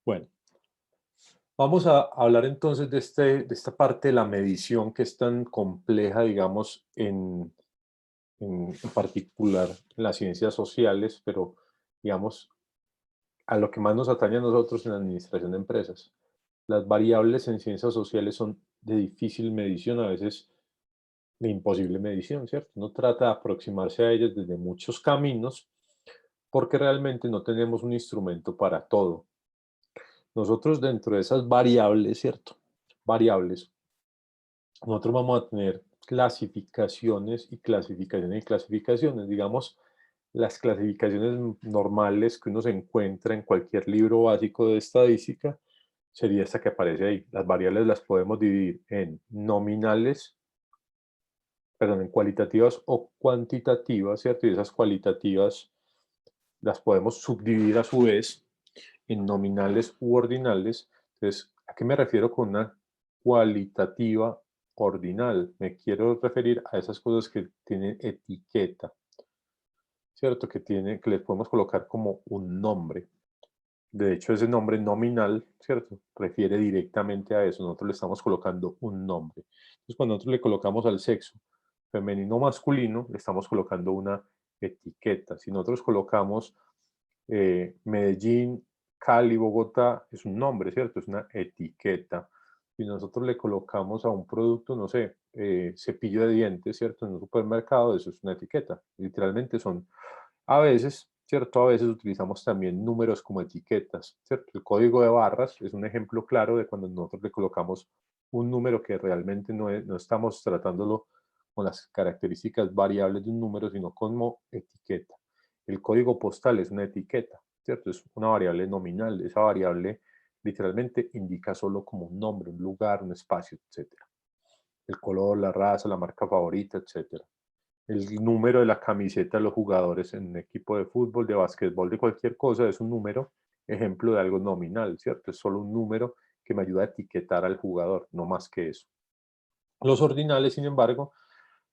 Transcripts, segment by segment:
Bueno, vamos a hablar entonces de esta parte de la medición que es tan compleja, digamos, en particular en las ciencias sociales, pero digamos, a lo que más nos atañe a nosotros en la administración de empresas. Las variables en ciencias sociales son de difícil medición, a veces de imposible medición, ¿cierto? Uno trata de aproximarse a ellas desde muchos caminos porque realmente no tenemos un instrumento para todo. Nosotros dentro de esas variables, ¿cierto? Variables, nosotros vamos a tener clasificaciones y clasificaciones y clasificaciones. Digamos, las clasificaciones normales que uno se encuentra en cualquier libro básico de estadística sería esta que aparece ahí. Las variables las podemos dividir en nominales, perdón, en cualitativas o cuantitativas, ¿cierto? Y esas cualitativas las podemos subdividir a su vez en nominales u ordinales. Entonces, ¿a qué me refiero con una cualitativa ordinal? Me quiero referir a esas cosas que tienen etiqueta, ¿cierto? Que les podemos colocar como un nombre. De hecho, ese nombre nominal, ¿cierto? Refiere directamente a eso. Nosotros le estamos colocando un nombre. Entonces, cuando nosotros le colocamos al sexo femenino o masculino, le estamos colocando una etiqueta. Si nosotros colocamos Medellín, Cali, Bogotá, es un nombre, ¿cierto? Es una etiqueta. Si nosotros le colocamos a un producto, no sé, cepillo de dientes, ¿cierto? En un supermercado, eso es una etiqueta. Literalmente son, a veces, ¿cierto? A veces utilizamos también números como etiquetas, ¿cierto? El código de barras es un ejemplo claro de cuando nosotros le colocamos un número que realmente no estamos tratándolo con las características variables de un número, sino como etiqueta. El código postal es una etiqueta, ¿cierto? Es una variable nominal. Esa variable literalmente indica solo como un nombre, un lugar, un espacio, etcétera. El color, la raza, la marca favorita, etcétera. El número de la camiseta de los jugadores en un equipo de fútbol, de básquetbol, de cualquier cosa, es un número, ejemplo de algo nominal, ¿cierto? Es solo un número que me ayuda a etiquetar al jugador, no más que eso. Los ordinales, sin embargo,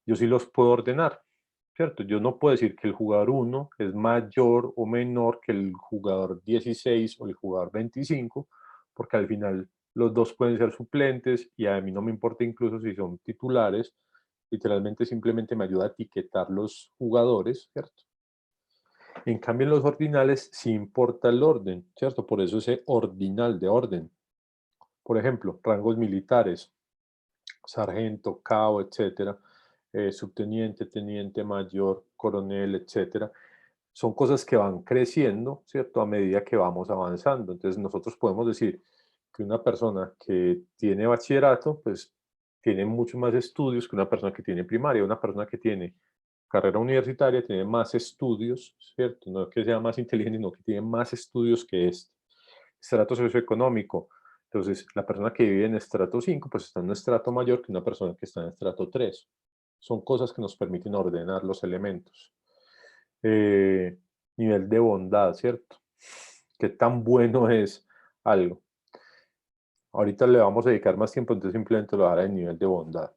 yo sí los puedo ordenar, ¿cierto? Yo no puedo decir que el jugador uno es mayor o menor que el jugador 16 o el jugador 25, porque al final los dos pueden ser suplentes y a mí no me importa incluso si son titulares, literalmente simplemente me ayuda a etiquetar los jugadores, ¿cierto? En cambio, en los ordinales sí importa el orden, ¿cierto? Por eso ese ordinal de orden. Por ejemplo, rangos militares, sargento, cabo, etcétera, subteniente, teniente, mayor, coronel, etcétera, son cosas que van creciendo, ¿cierto? A medida que vamos avanzando. Entonces, nosotros podemos decir que una persona que tiene bachillerato, pues tiene mucho más estudios que una persona que tiene primaria. Una persona que tiene carrera universitaria tiene más estudios, ¿cierto? No que sea más inteligente, sino que tiene más estudios que este. Estrato socioeconómico. Entonces, la persona que vive en estrato 5 pues está en un estrato mayor que una persona que está en estrato 3. Son cosas que nos permiten ordenar los elementos. Eh, Nivel de bondad, ¿cierto? ¿Qué tan bueno es algo? Ahorita le vamos a dedicar más tiempo, entonces simplemente lo dará en nivel de bondad.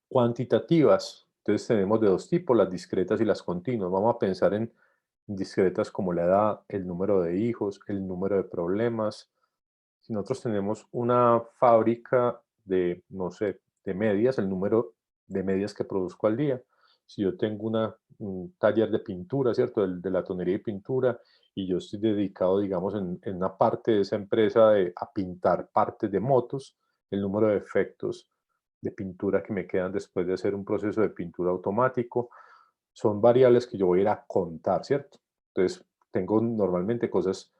Cuantitativas. Entonces tenemos de dos tipos, las discretas y las continuas. Vamos a pensar en discretas como la edad, el número de hijos, el número de problemas. Si nosotros tenemos una fábrica de, no sé, de medias, el número de medias que produzco al día. Si yo tengo un taller de pintura, ¿cierto? De la tonería y pintura, y yo estoy dedicado, digamos, en una parte de esa empresa a pintar partes de motos, el número de efectos de pintura que me quedan después de hacer un proceso de pintura automático, son variables que yo voy a ir a contar, ¿cierto? Entonces, tengo normalmente cosas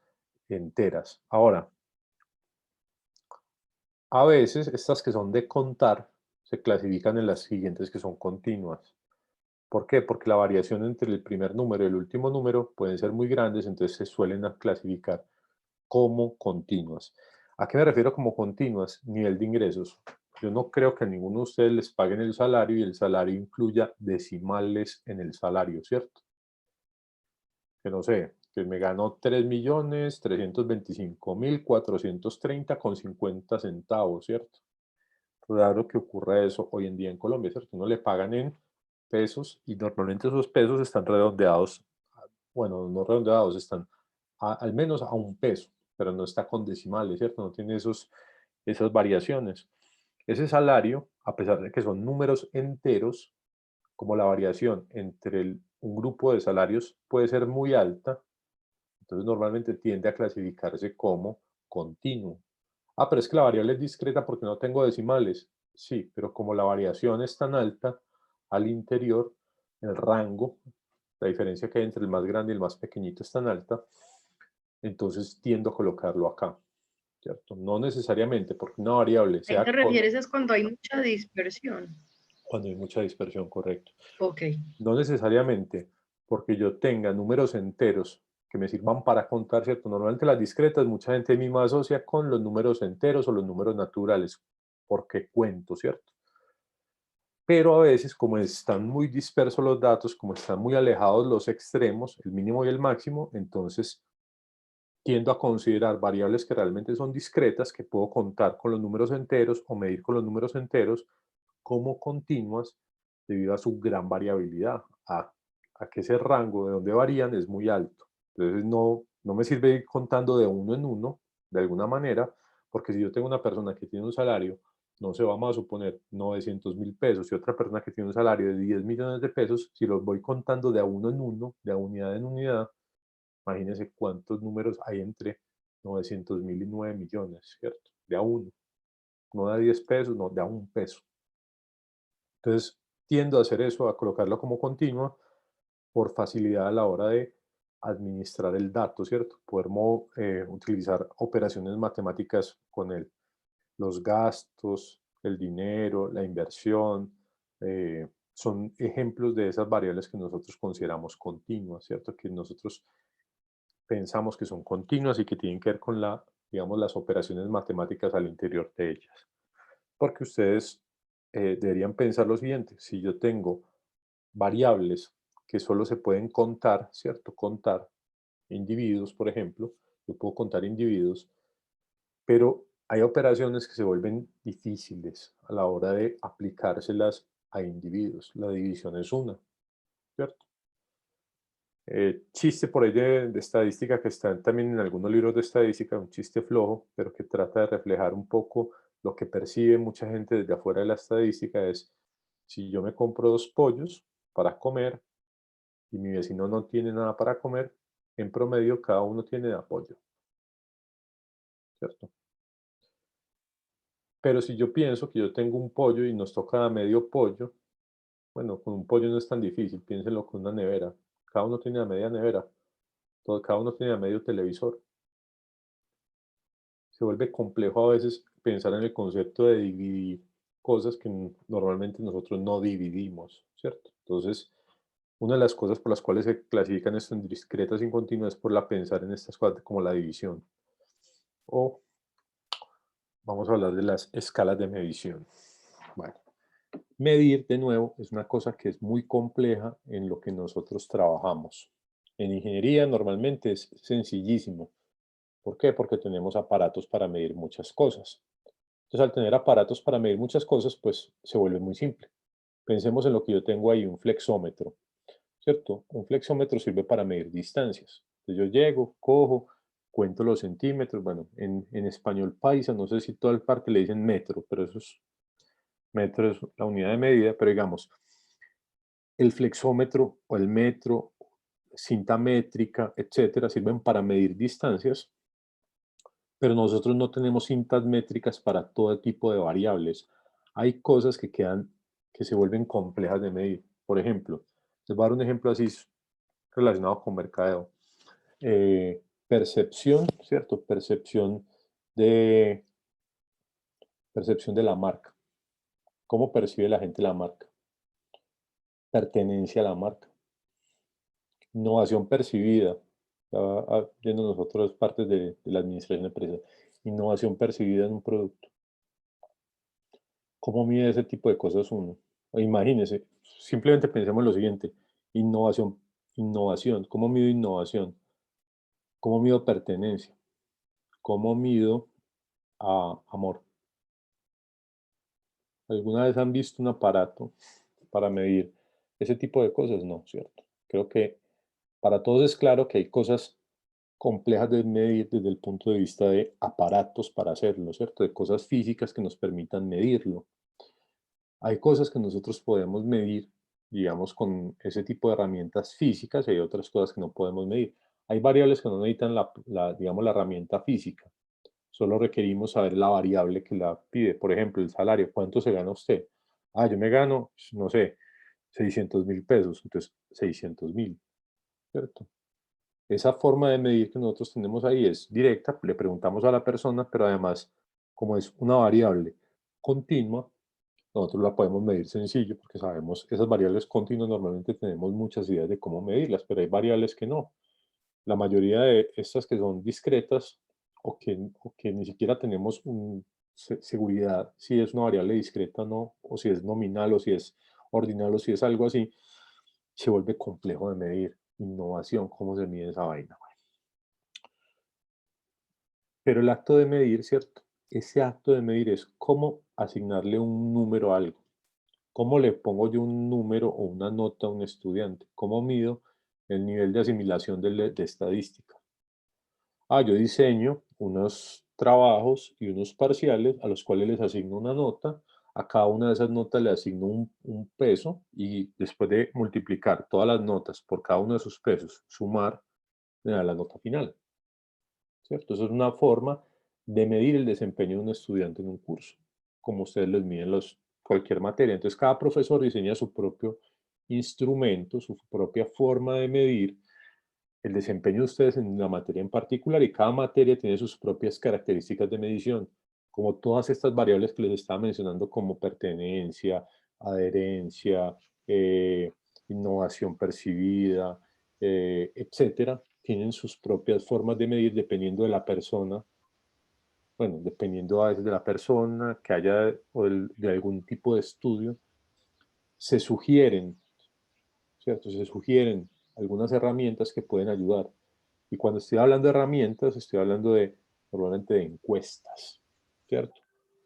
enteras. Ahora, a veces estas que son de contar se clasifican en las siguientes que son continuas. ¿Por qué? Porque la variación entre el primer número y el último número pueden ser muy grandes, entonces se suelen clasificar como continuas. ¿A qué me refiero como continuas? Nivel de ingresos. Yo no creo que a ninguno de ustedes les paguen el salario y el salario incluya decimales en el salario, ¿cierto? Que no sé, que me gano 3.325.430,50 centavos, ¿cierto? Raro que ocurra eso hoy en día en Colombia, ¿cierto? Uno le pagan en pesos y normalmente esos pesos están redondeados, bueno, no redondeados, están al menos a un peso. pero no está con decimales, ¿cierto? No tiene esas variaciones. Ese salario, a pesar de que son números enteros, como la variación entre un grupo de salarios puede ser muy alta, entonces normalmente tiende a clasificarse como continuo. Ah, pero es que la variable es discreta porque no tengo decimales. Sí, pero como la variación es tan alta al interior, el rango, la diferencia que hay entre el más grande y el más pequeñito es tan alta, entonces tiendo a colocarlo acá, ¿cierto? No necesariamente porque una variable Ahí sea te refieres es cuando hay mucha dispersión. cuando hay mucha dispersión, correcto. Ok. No necesariamente porque yo tenga números enteros que me sirvan para contar, ¿cierto? Normalmente las discretas, mucha gente misma asocia con los números enteros o los números naturales, porque cuento, ¿cierto? Pero a veces, como están muy dispersos los datos, como están muy alejados los extremos, el mínimo y el máximo, entonces tiendo a considerar variables que realmente son discretas, que puedo contar con los números enteros o medir con los números enteros como continuas debido a su gran variabilidad, a que ese rango de donde varían es muy alto. Entonces no me sirve ir contando de uno en uno, de alguna manera, porque si yo tengo una persona que tiene un salario, no se vamos a suponer 900.000 pesos y otra persona que tiene un salario de 10 millones de pesos, si los voy contando de a uno en uno, de a unidad en unidad, imagínense cuántos números hay entre 900.000 y 9 millones, ¿cierto? De a uno, no de a 10 pesos, no, de a un peso. Entonces, tiendo a hacer eso, a colocarlo como continua por facilidad a la hora de administrar el dato, ¿cierto? Poder utilizar operaciones matemáticas con él. Los gastos, el dinero, la inversión, son ejemplos de esas variables que nosotros consideramos continuas, ¿cierto? Que nosotros pensamos que son continuas y que tienen que ver con digamos, las operaciones matemáticas al interior de ellas. Porque ustedes deberían pensar lo siguiente, si yo tengo variables que solo se pueden contar, ¿cierto? Contar individuos, por ejemplo, yo puedo contar individuos, pero hay operaciones que se vuelven difíciles a la hora de aplicárselas a individuos. La división es una, ¿cierto? Chiste por ahí de estadística que está también en algunos libros de estadística, un chiste flojo, pero que trata de reflejar un poco lo que percibe mucha gente desde afuera de la estadística es, si yo me compro 2 pollos para comer y mi vecino no tiene nada para comer, en promedio cada uno tiene de apoyo, ¿cierto? Pero si yo pienso que yo tengo un pollo y nos toca a medio pollo, bueno, con un pollo no es tan difícil, piénsenlo con una nevera. Cada uno tiene a media nevera, cada uno tiene a medio televisor. Se vuelve complejo a veces pensar en el concepto de dividir cosas que normalmente nosotros no dividimos, ¿cierto? Entonces, una de las cosas por las cuales se clasifican esto en discretas y continuas es por la pensar en estas cosas como la división. O vamos a hablar de las escalas de medición. Bueno, medir de nuevo es una cosa que es muy compleja en lo que nosotros trabajamos. En ingeniería normalmente es sencillísimo. ¿Por qué? Porque tenemos aparatos para medir muchas cosas. Entonces, al tener aparatos para medir muchas cosas, pues se vuelve muy simple. Pensemos en lo que yo tengo ahí, un flexómetro, ¿cierto? Un flexómetro sirve para medir distancias. Entonces, yo llego, cojo, cuento los centímetros. Bueno, en español paisa, no sé si toda el parte le dicen metro, pero eso es metro, es la unidad de medida, pero digamos, el flexómetro o el metro, cinta métrica, etcétera, sirven para medir distancias, pero nosotros no tenemos cintas métricas para todo tipo de variables. Hay cosas que se vuelven complejas de medir. Por ejemplo, les voy a dar un ejemplo así relacionado con mercadeo. Percepción, ¿cierto? De, percepción de la marca. ¿Cómo percibe la gente la marca? Pertenencia a la marca. Innovación percibida. Viendo nosotros partes de la administración de empresas. Innovación percibida en un producto. ¿Cómo mide ese tipo de cosas uno? O imagínese, simplemente pensemos en lo siguiente, innovación, innovación, ¿cómo mido innovación? ¿Cómo mido pertenencia? ¿Cómo mido amor? ¿Alguna vez han visto un aparato para medir ese tipo de cosas? No, ¿cierto? Creo que para todos es claro que hay cosas complejas de medir desde el punto de vista de aparatos para hacerlo, ¿cierto? De cosas físicas que nos permitan medirlo. Hay cosas que nosotros podemos medir, digamos, con ese tipo de herramientas físicas y hay otras cosas que no podemos medir. Hay variables que no necesitan digamos, la herramienta física. Solo requerimos saber la variable que la pide. Por ejemplo, el salario. ¿Cuánto se gana usted? Ah, yo me gano, no sé, 600.000 pesos. Entonces, 600.000, ¿cierto? Esa forma de medir que nosotros tenemos ahí es directa, le preguntamos a la persona, pero además, como es una variable continua, nosotros la podemos medir sencillo porque sabemos esas variables continuas normalmente tenemos muchas ideas de cómo medirlas, pero hay variables que no. La mayoría de estas que son discretas o que ni siquiera tenemos seguridad si es una variable discreta o no, o si es nominal o si es ordinal o si es algo así, se vuelve complejo de medir. Innovación, ¿cómo se mide esa vaina? Pero el acto de medir, ¿cierto? Ese acto de medir es cómo asignarle un número a algo. ¿Cómo le pongo yo un número o una nota a un estudiante? ¿Cómo mido el nivel de asimilación de estadística? Ah, yo diseño unos trabajos y unos parciales a los cuales les asigno una nota. A cada una de esas notas le asigno un peso y después de multiplicar todas las notas por cada uno de sus pesos, sumar, me da la nota final, ¿cierto? Eso es una forma de medir el desempeño de un estudiante en un curso, como ustedes les miden cualquier materia. Entonces, cada profesor diseña su propio instrumento, su propia forma de medir el desempeño de ustedes en la materia en particular y cada materia tiene sus propias características de medición, como todas estas variables que les estaba mencionando como pertenencia, adherencia, eh, innovación percibida, etcétera, tienen sus propias formas de medir dependiendo de la persona, bueno, dependiendo a veces de la persona que haya o de algún tipo de estudio, se sugieren, ¿cierto? Se sugieren algunas herramientas que pueden ayudar. Y cuando estoy hablando de herramientas, estoy hablando normalmente de encuestas, ¿cierto?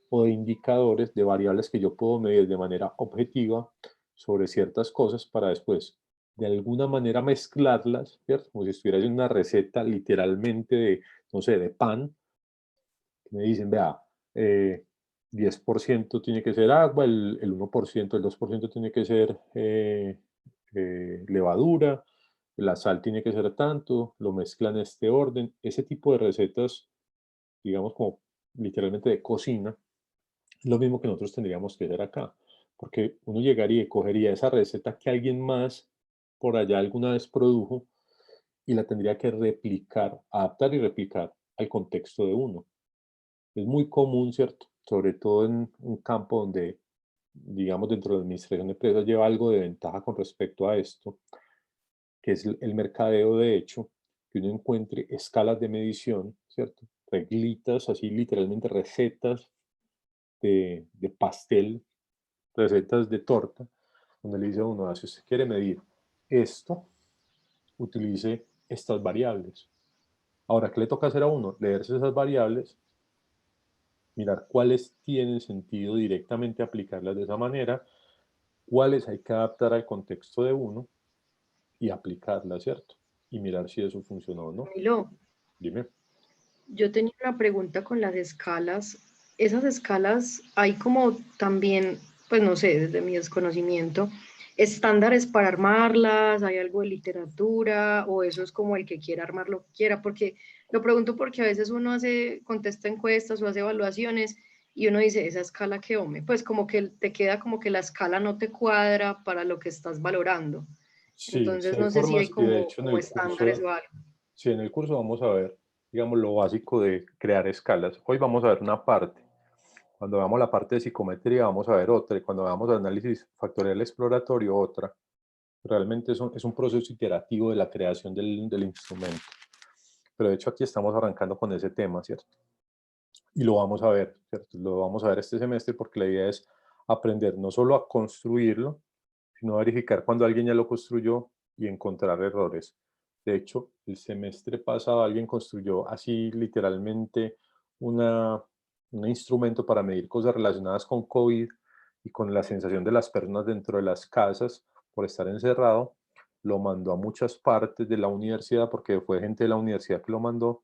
O de indicadores, de variables que yo puedo medir de manera objetiva sobre ciertas cosas para después, de alguna manera, mezclarlas, ¿cierto? Como si estuviera haciendo una receta literalmente de, no sé, de pan. Me dicen, vea, 10% tiene que ser agua, el 1%, el 2% tiene que ser levadura, la sal tiene que ser tanto, lo mezclan en este orden. Ese tipo de recetas, digamos como literalmente de cocina, es lo mismo que nosotros tendríamos que hacer acá, porque uno llegaría y cogería esa receta que alguien más por allá alguna vez produjo y la tendría que replicar, adaptar y replicar al contexto de uno. Es muy común, ¿cierto? Sobre todo en un campo donde, digamos, dentro de la administración de empresas lleva algo de ventaja con respecto a esto, que es el mercadeo, de hecho, que uno encuentre escalas de medición, ¿cierto? Reglitas, así literalmente recetas de pastel, recetas de torta, donde le dice a uno, si usted quiere medir esto, utilice estas variables. Ahora, ¿qué le toca hacer a uno? Leerse esas variables, mirar cuáles tienen sentido directamente aplicarlas de esa manera, cuáles hay que adaptar al contexto de uno y aplicarlas, ¿cierto? Y mirar si eso funcionó o no. Camilo, Dime. yo tenía una pregunta con las escalas. Esas escalas hay como también, pues no sé, desde mi desconocimiento, estándares para armarlas, hay algo de literatura o eso es como el que quiera armar lo que quiera, porque lo pregunto porque a veces uno contesta encuestas o hace evaluaciones y uno dice, esa escala qué hombre, pues como que te queda como que la escala no te cuadra para lo que estás valorando. Sí, sí Entonces hay no sé si hay formas y de como, hecho en como el estándares curso, o algo. sí, en el curso vamos a ver, digamos, lo básico de crear escalas. Hoy vamos a ver una parte. Cuando veamos la parte de psicometría vamos a ver otra y cuando veamos análisis factorial exploratorio otra. Realmente es un proceso iterativo de la creación del instrumento. Pero de hecho aquí estamos arrancando con ese tema, ¿cierto? Y lo vamos a ver, ¿cierto? Lo vamos a ver este semestre porque la idea es aprender no solo a construirlo, sino a verificar cuando alguien ya lo construyó y encontrar errores. De hecho, el semestre pasado alguien construyó así literalmente una, un instrumento para medir cosas relacionadas con COVID y con la sensación de las personas dentro de las casas por estar encerrado. lo mandó a muchas partes de la universidad, porque fue gente de la universidad que lo mandó,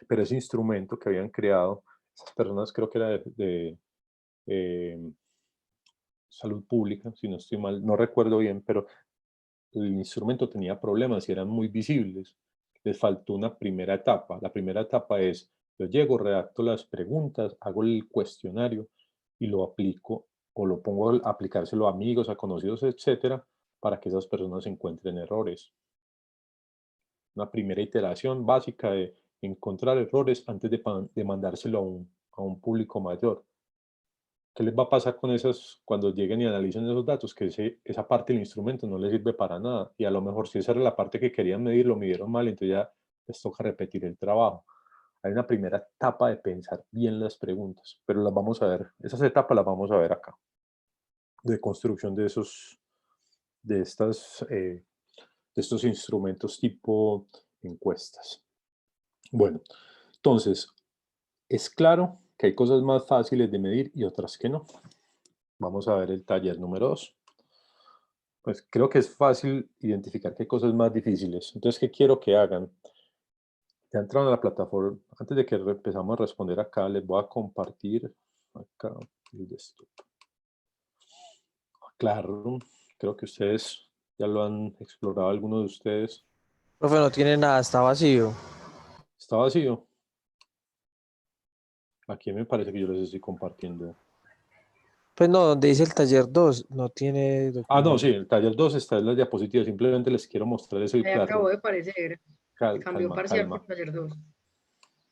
pero ese instrumento que habían creado, esas personas creo que era eh, salud pública, si no estoy mal, no recuerdo bien, pero el instrumento tenía problemas y eran muy visibles. Les faltó una primera etapa. La primera etapa es, yo llego, redacto las preguntas, hago el cuestionario y lo aplico o lo pongo a aplicárselo a amigos, a conocidos, etcétera, para que esas personas encuentren errores. Una primera iteración básica de encontrar errores antes de mandárselo a un público mayor. ¿Qué les va a pasar con esas cuando lleguen y analicen esos datos? Que esa parte del instrumento no les sirve para nada. Y a lo mejor si esa era la parte que querían medir, lo midieron mal, entonces ya les toca repetir el trabajo. Hay una primera etapa de pensar bien las preguntas, pero las vamos a ver, esas etapas las vamos a ver acá, de construcción de de estas, de estos instrumentos tipo encuestas. Bueno, entonces, es claro que hay cosas más fáciles de medir y otras que no. Vamos a ver el taller número 2. Pues creo que es fácil identificar qué cosas más difíciles. Entonces, ¿qué quiero que hagan? Ya entraron a la plataforma. Antes de que empezamos a responder acá, les voy a compartir acá el desktop. Claro, creo que ustedes ya lo han explorado, algunos de ustedes. Profe, no tiene nada, está vacío. Está vacío. Aquí me parece que yo les estoy compartiendo. Pues no, donde dice el taller 2 no tiene Ah, no, sí, documento. el taller 2 está en las diapositivas. Simplemente les quiero mostrar eso y Ahí acabó claro, de aparecer. Cambió calma, parcial por calma. taller 2.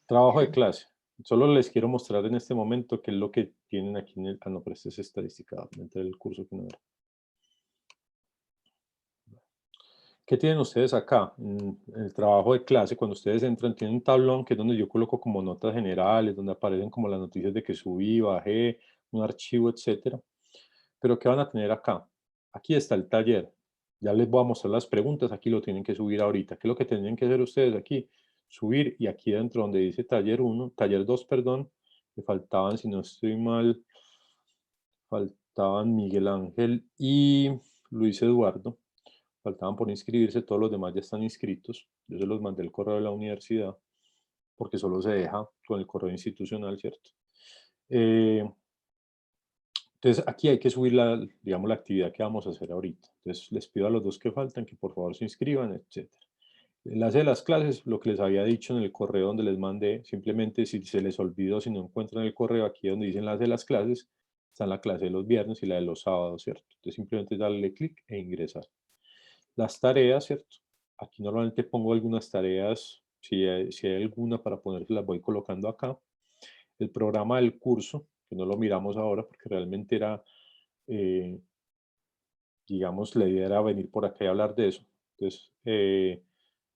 Trabajo de clase. Solo les quiero mostrar en este momento qué es lo que tienen aquí en el... Ah, no, pero este es estadística, dentro del curso que no era. ¿Qué tienen ustedes acá? En el trabajo de clase, cuando ustedes entran, tienen un tablón que es donde yo coloco como notas generales, donde aparecen como las noticias de que subí, bajé, un archivo, etcétera. Pero ¿qué van a tener acá? Aquí está el taller. Ya les voy a mostrar las preguntas, aquí lo tienen que subir ahorita. ¿Qué es lo que tienen que hacer ustedes aquí? Subir y aquí dentro donde dice taller 1, taller 2, perdón, me faltaban, si no estoy mal, faltaban Miguel Ángel y Luis Eduardo. Faltaban por inscribirse, todos los demás ya están inscritos. Yo se los mandé el correo de la universidad, porque solo se deja con el correo institucional, ¿cierto? Entonces, aquí hay que subir digamos, la actividad que vamos a hacer ahorita. Entonces, les pido a los dos que faltan que por favor se inscriban, etc. Enlace de las clases, lo que les había dicho en el correo donde les mandé, simplemente si se les olvidó, si no encuentran el correo, aquí donde dice enlace de las clases, está la clase de los viernes y la de los sábados, ¿cierto? Entonces, simplemente darle clic e ingresar. Las tareas, ¿cierto? Aquí normalmente pongo algunas tareas, si hay alguna para ponerse, las voy colocando acá. El programa del curso, que no lo miramos ahora porque realmente era, digamos, la idea era venir por acá y hablar de eso. Entonces,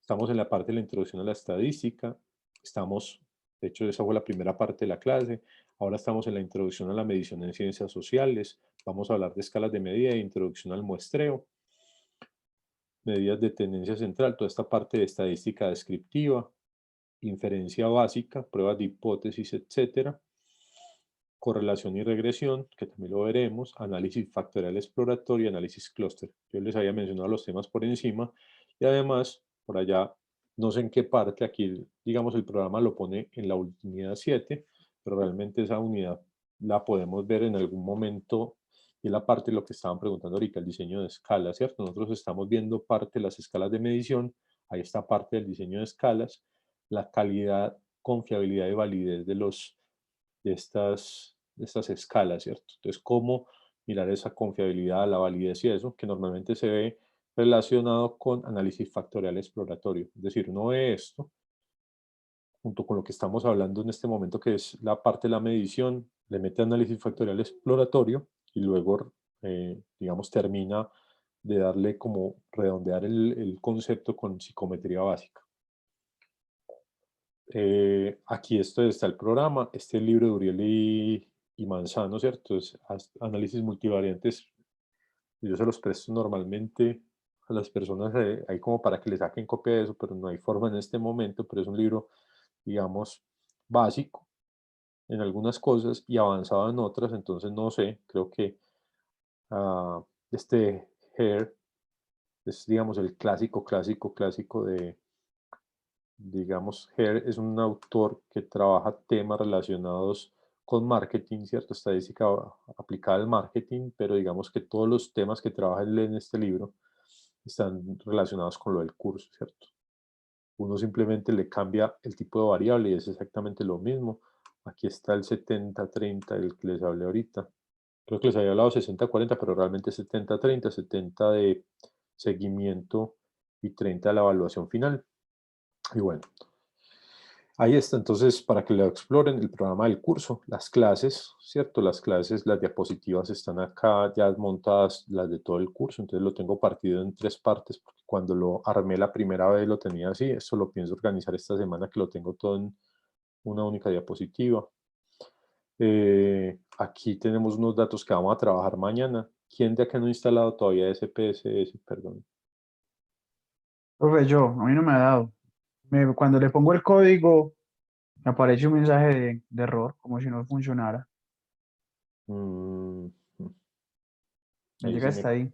estamos en la parte de la introducción a la estadística, estamos, de hecho, esa fue la primera parte de la clase, ahora estamos en la introducción a la medición en ciencias sociales, vamos a hablar de escalas de medida e introducción al muestreo, medidas de tendencia central, toda esta parte de estadística descriptiva, inferencia básica, pruebas de hipótesis, etcétera, correlación y regresión, que también lo veremos, análisis factorial exploratorio y análisis clúster. Yo les había mencionado los temas por encima y además, por allá, no sé en qué parte, aquí, digamos, el programa lo pone en la unidad 7, pero realmente esa unidad la podemos ver en algún momento y es la parte de lo que estaban preguntando ahorita, el diseño de escalas, ¿cierto? Nosotros estamos viendo parte de las escalas de medición, ahí está parte del diseño de escalas, la calidad, confiabilidad y validez de estas escalas, ¿cierto? Entonces, ¿cómo mirar esa confiabilidad, la validez y eso, que normalmente se ve relacionado con análisis factorial exploratorio? Es decir, uno ve esto, junto con lo que estamos hablando en este momento, que es la parte de la medición, le mete análisis factorial exploratorio y luego, digamos, termina de darle como redondear el concepto con psicometría básica. Aquí esto está el programa, este libro de Uriel y Manzano, ¿cierto? Es análisis multivariantes. Yo se los presto normalmente a las personas ahí como para que le saquen copia de eso, pero no hay forma en este momento, pero es un libro, digamos, básico en algunas cosas y avanzado en otras, entonces no sé, creo que este Hare Es, digamos, el clásico de, digamos, Hare es un autor que trabaja temas relacionados con marketing, ¿cierto? Estadística aplicada al marketing, pero digamos que todos los temas que trabaja él en este libro están relacionados con lo del curso, ¿cierto? Uno simplemente le cambia el tipo de variable y es exactamente lo mismo. Aquí está el 70-30, el que les hablé ahorita. Creo que les había hablado 60-40, pero realmente 70-30, 70 de seguimiento y 30 de la evaluación final. Y bueno, ahí está, entonces, para que lo exploren, el programa del curso, las clases, ¿cierto? Las clases, las diapositivas están acá ya montadas, las de todo el curso, entonces lo tengo partido en 3 partes, porque cuando lo armé la primera vez lo tenía así, esto lo pienso organizar esta semana que lo tengo todo en una única diapositiva. Aquí tenemos unos datos que vamos a trabajar mañana. ¿Quién de acá no ha instalado todavía SPSS? Perdón. Profe, a mí no me ha dado. Cuando le pongo el código, me aparece un mensaje de error, como si no funcionara. Mm, Me ahí llega sí me... hasta ahí.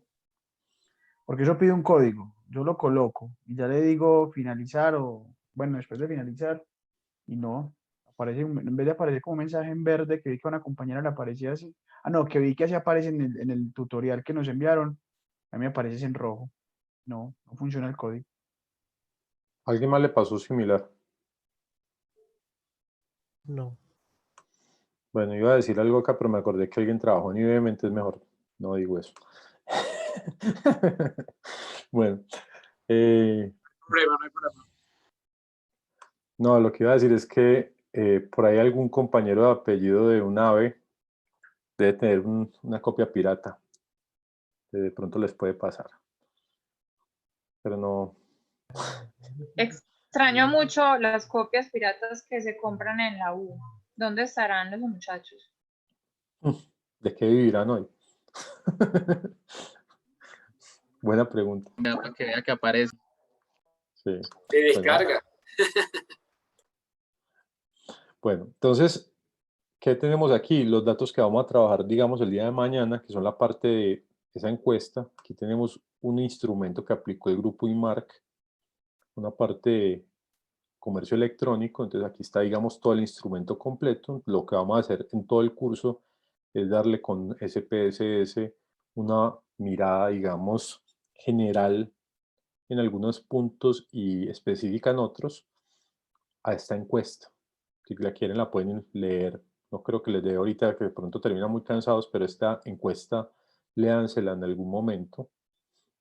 Porque eso pide un código. Yo lo coloco y ya le digo finalizar o, bueno, después de finalizar, y no. En vez de aparecer como un mensaje en verde que vi que a una compañera le aparecía así. Ah, no, que vi que así aparece en el tutorial que nos enviaron. A mí me aparece en rojo. No, no funciona el código. ¿A alguien más le pasó similar? No. Bueno, iba a decir algo acá, pero me acordé que alguien trabajó en IBM, entonces mejor no digo eso. Bueno, Problema, no hay problema. no, lo que iba a decir es que por ahí algún compañero de apellido de un ave debe tener una copia pirata, que de pronto les puede pasar, pero no, Extraño mucho las copias piratas que se compran en la U. ¿Dónde estarán los muchachos? ¿de qué vivirán hoy? Buena pregunta. Para que vea que aparece. Sí. Se Bueno, descarga. bueno, entonces, ¿qué tenemos aquí? Los datos que vamos a trabajar, digamos, el día de mañana, que son la parte de esa encuesta. Aquí tenemos un instrumento que aplicó el grupo IMARC, una parte de comercio electrónico. Entonces aquí está, digamos, todo el instrumento completo. Lo que vamos a hacer en todo el curso es darle con SPSS una mirada, digamos, general en algunos puntos y específica en otros a esta encuesta. Si la quieren la pueden leer. No creo que les dé ahorita, que de pronto terminan muy cansados, pero esta encuesta léansela en algún momento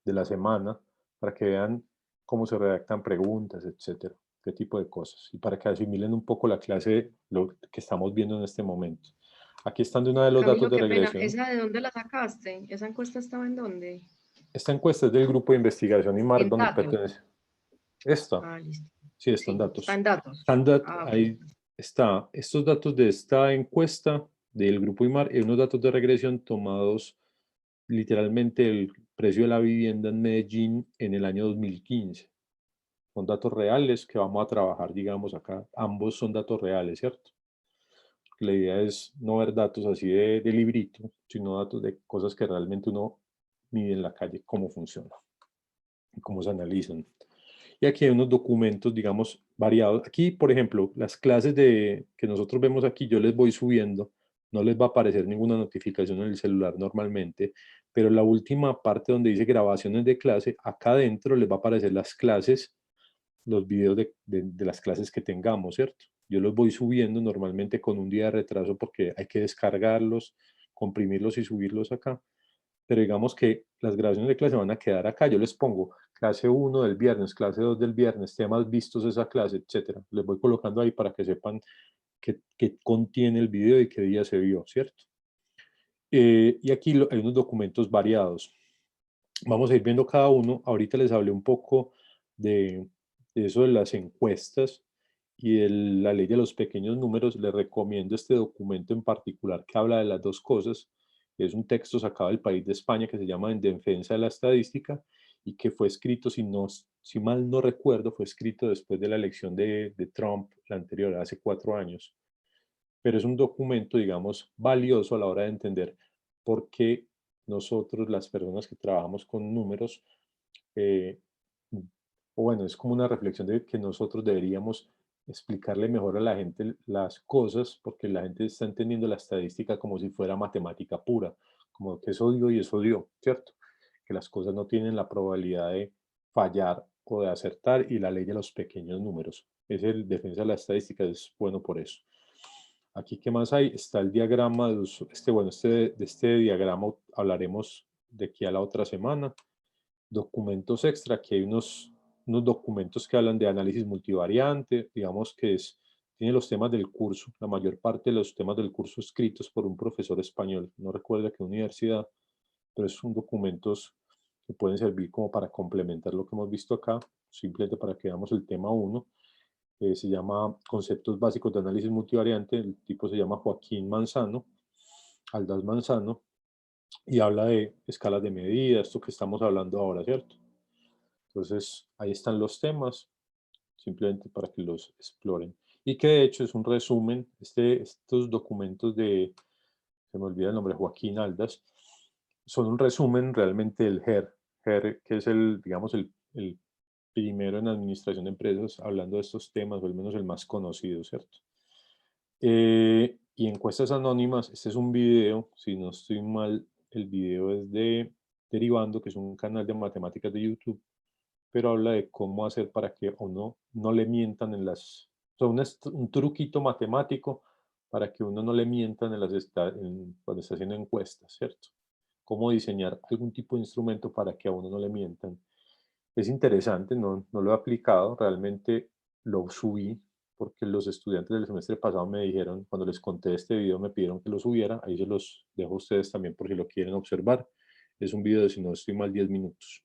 de la semana para que vean cómo se redactan preguntas, etcétera, qué tipo de cosas, y para que asimilen un poco la clase, lo que estamos viendo en este momento. Aquí están de una de los datos Camilo, de qué pena. regresión. ¿Esa de dónde la sacaste? ¿Esa encuesta estaba en dónde? Esta encuesta es del grupo de investigación IMARC, En donde datos. pertenece. Esta. Ah, listo. Sí, están Sí, datos. está en datos. Están Ah, ok. ahí está. Estos datos de esta encuesta del grupo IMAR y unos datos de regresión tomados literalmente el precio de la vivienda en Medellín en el año 2015. Son datos reales que vamos a trabajar, digamos, acá. Ambos son datos reales, ¿cierto? La idea es no ver datos así de librito, sino datos de cosas que realmente uno mide en la calle, cómo funciona y cómo se analizan. Y aquí hay unos documentos, digamos, variados. Aquí, por ejemplo, las clases que nosotros vemos aquí, yo les voy subiendo, no les va a aparecer ninguna notificación en el celular normalmente, pero la última parte donde dice grabaciones de clase, acá adentro les va a aparecer las clases, los videos de las clases que tengamos, ¿cierto? Yo los voy subiendo normalmente con un día de retraso porque hay que descargarlos, comprimirlos y subirlos acá, pero digamos que las grabaciones de clase van a quedar acá. Yo les pongo clase 1 del viernes, clase 2 del viernes, temas vistos de esa clase, etcétera. Les voy colocando ahí para que sepan qué contiene el video y qué día se vio, ¿cierto? Y aquí hay unos documentos variados. Vamos a ir viendo cada uno. Ahorita les hablé un poco de eso de las encuestas y de la ley de los pequeños números. Les recomiendo este documento en particular que habla de las dos cosas. Es un texto sacado del país de España que se llama En Defensa de la Estadística y que fue escrito, si mal no recuerdo, fue escrito después de la elección de Trump, la anterior, hace 4 años. Pero es un documento, digamos, valioso a la hora de entender por qué nosotros, las personas que trabajamos con números, o bueno, es como una reflexión de que nosotros deberíamos explicarle mejor a la gente las cosas, porque la gente está entendiendo la estadística como si fuera matemática pura, como que eso dio y eso dio, ¿cierto? Que las cosas no tienen la probabilidad de fallar o de acertar, y la ley de los pequeños números. Es el defensa de la estadística, es bueno por eso. Aquí, ¿qué más hay? Está el diagrama de uso. De este diagrama hablaremos de aquí a la otra semana. Documentos extra, aquí hay unos documentos que hablan de análisis multivariante, digamos que tiene los temas del curso, la mayor parte de los temas del curso escritos por un profesor español, no recuerdo qué universidad, pero son documentos que pueden servir como para complementar lo que hemos visto acá, simplemente para que veamos el tema 1. Se llama Conceptos Básicos de Análisis Multivariante, el tipo se llama Joaquín Manzano, Aldaz Manzano, y habla de escalas de medida, esto que estamos hablando ahora, ¿cierto? Entonces, ahí están los temas, simplemente para que los exploren. Y que de hecho es un resumen, estos documentos se me olvida el nombre, Joaquín Aldaz, son un resumen realmente del GER, que es digamos, el primero en administración de empresas hablando de estos temas, o al menos el más conocido, ¿cierto? Y encuestas anónimas, este es un video, si no estoy mal, el video es de Derivando, que es un canal de matemáticas de YouTube, pero habla de cómo hacer para que uno no le mientan en las... O sea, un truquito matemático para que uno no le mientan cuando está haciendo encuestas, ¿cierto? Cómo diseñar algún tipo de instrumento para que a uno no le mientan. Es interesante, no lo he aplicado, realmente lo subí porque los estudiantes del semestre pasado me dijeron, cuando les conté este video, me pidieron que lo subiera, ahí se los dejo a ustedes también por si lo quieren observar. Es un video de, si no estoy mal, 10 minutos.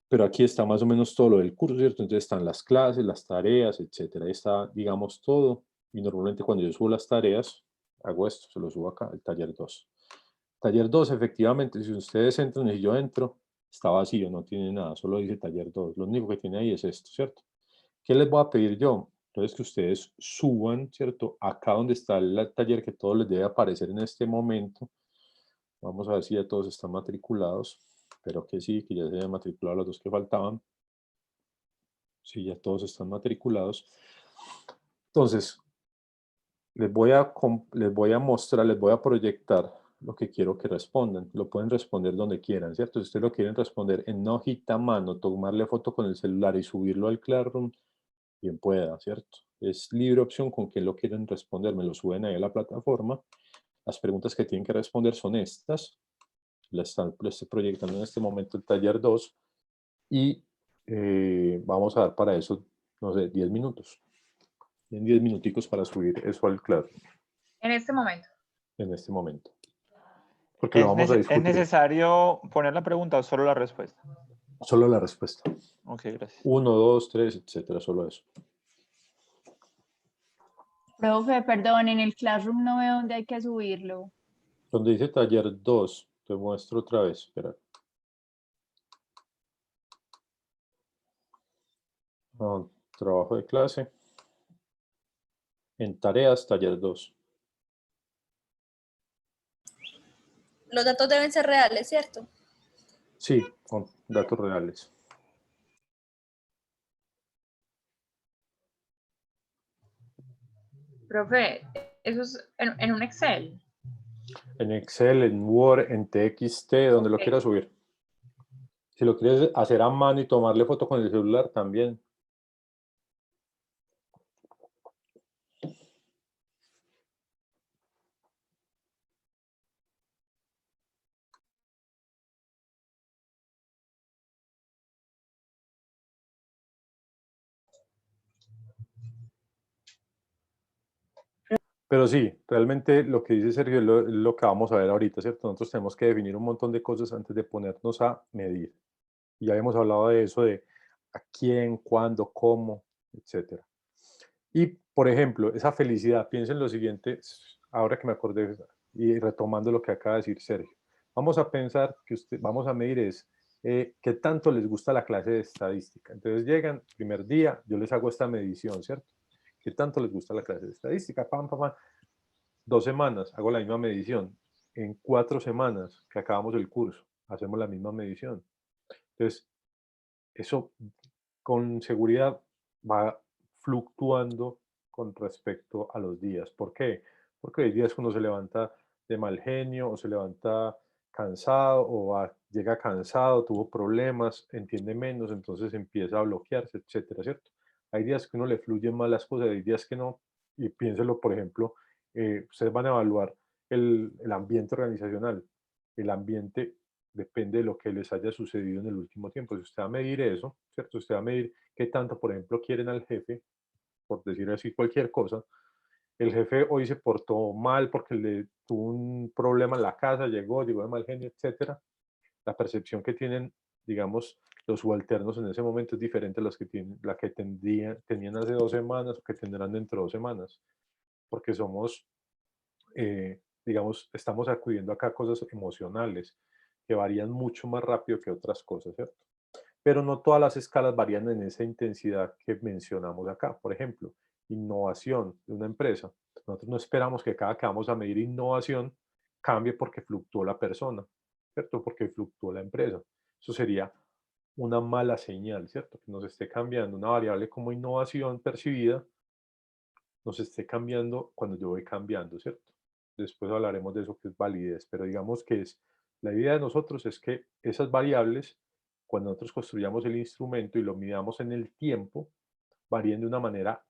Pero aquí está más o menos todo lo del curso, ¿cierto? Entonces están las clases, las tareas, etcétera. Ahí está, digamos, todo. Y normalmente cuando yo subo las tareas, hago esto, se lo subo acá, el taller 2. Taller 2, efectivamente, si ustedes entran y yo entro, está vacío, no tiene nada, solo dice taller 2. Lo único que tiene ahí es esto, ¿cierto? ¿Qué les voy a pedir yo? Entonces que ustedes suban, ¿cierto? Acá donde está el taller que todos les debe aparecer en este momento. Vamos a ver si ya todos están matriculados. Espero que sí, que ya se hayan matriculado los dos que faltaban. Sí, ya todos están matriculados. Entonces, les voy a mostrar, les voy a proyectar lo que quiero que respondan. Lo pueden responder donde quieran, ¿cierto? Si ustedes lo quieren responder en una hojita a mano, tomarle foto con el celular y subirlo al Classroom, bien pueda, ¿cierto? Es libre opción con que lo quieren responder. Me lo suben ahí a la plataforma. Las preguntas que tienen que responder son estas. Les estoy proyectando en este momento el taller 2. Y vamos a dar para eso, no sé, 10 minutos. En 10 minuticos para subir eso al Classroom. En este momento. En este momento. Porque lo vamos a discutir. ¿Es necesario poner la pregunta o solo la respuesta? Solo la respuesta. Ok, gracias. 1, 2, 3, etcétera, solo eso. Profe, perdón, en el Classroom no veo dónde hay que subirlo. Donde dice taller 2, te muestro otra vez. Espera. Trabajo de clase. En tareas, taller 2. Los datos deben ser reales, ¿cierto? Sí, con datos reales. Profe, eso es en un Excel. En Excel, en Word, en TXT, donde lo quieras subir. Si lo quieres hacer a mano y tomarle foto con el celular, también. Pero sí, realmente lo que dice Sergio es lo que vamos a ver ahorita, ¿cierto? Nosotros tenemos que definir un montón de cosas antes de ponernos a medir. Y ya habíamos hablado de eso, de a quién, cuándo, cómo, etcétera. Y, por ejemplo, esa felicidad, piensen lo siguiente, ahora que me acordé, y retomando lo que acaba de decir Sergio. Vamos a pensar que vamos a medir qué tanto les gusta la clase de estadística. Entonces llegan, primer día, yo les hago esta medición, ¿cierto? ¿Qué tanto les gusta la clase de estadística? Pam, pam, pam. 2 semanas, hago la misma medición. En 4 semanas que acabamos el curso, hacemos la misma medición. Entonces, eso con seguridad va fluctuando con respecto a los días. ¿Por qué? Porque hay días que uno se levanta de mal genio o se levanta cansado llega cansado, tuvo problemas, entiende menos, entonces empieza a bloquearse, etcétera, ¿cierto? Hay días que uno le fluyen más las cosas, hay días que no. Y piénselo, por ejemplo, ustedes van a evaluar el ambiente organizacional. El ambiente depende de lo que les haya sucedido en el último tiempo. Si usted va a medir eso, ¿cierto? Usted va a medir qué tanto, por ejemplo, quieren al jefe, por decir así cualquier cosa. El jefe hoy se portó mal porque le tuvo un problema en la casa, llegó de mal genio, etcétera. La percepción que tienen, digamos, los subalternos en ese momento es diferente a la que tenían hace 2 semanas o que tendrán dentro de 2 semanas, porque somos, digamos, estamos acudiendo acá a cosas emocionales que varían mucho más rápido que otras cosas, ¿cierto? Pero no todas las escalas varían en esa intensidad que mencionamos acá. Por ejemplo, innovación de una empresa. Nosotros no esperamos que cada que vamos a medir innovación cambie porque fluctuó la persona, ¿cierto? Porque fluctuó la empresa. Eso sería una mala señal, ¿cierto? Que nos esté cambiando una variable como innovación percibida, nos esté cambiando cuando yo voy cambiando, ¿cierto? Después hablaremos de eso que es validez, pero digamos que la idea de nosotros es que esas variables, cuando nosotros construyamos el instrumento y lo midamos en el tiempo, varíen de una manera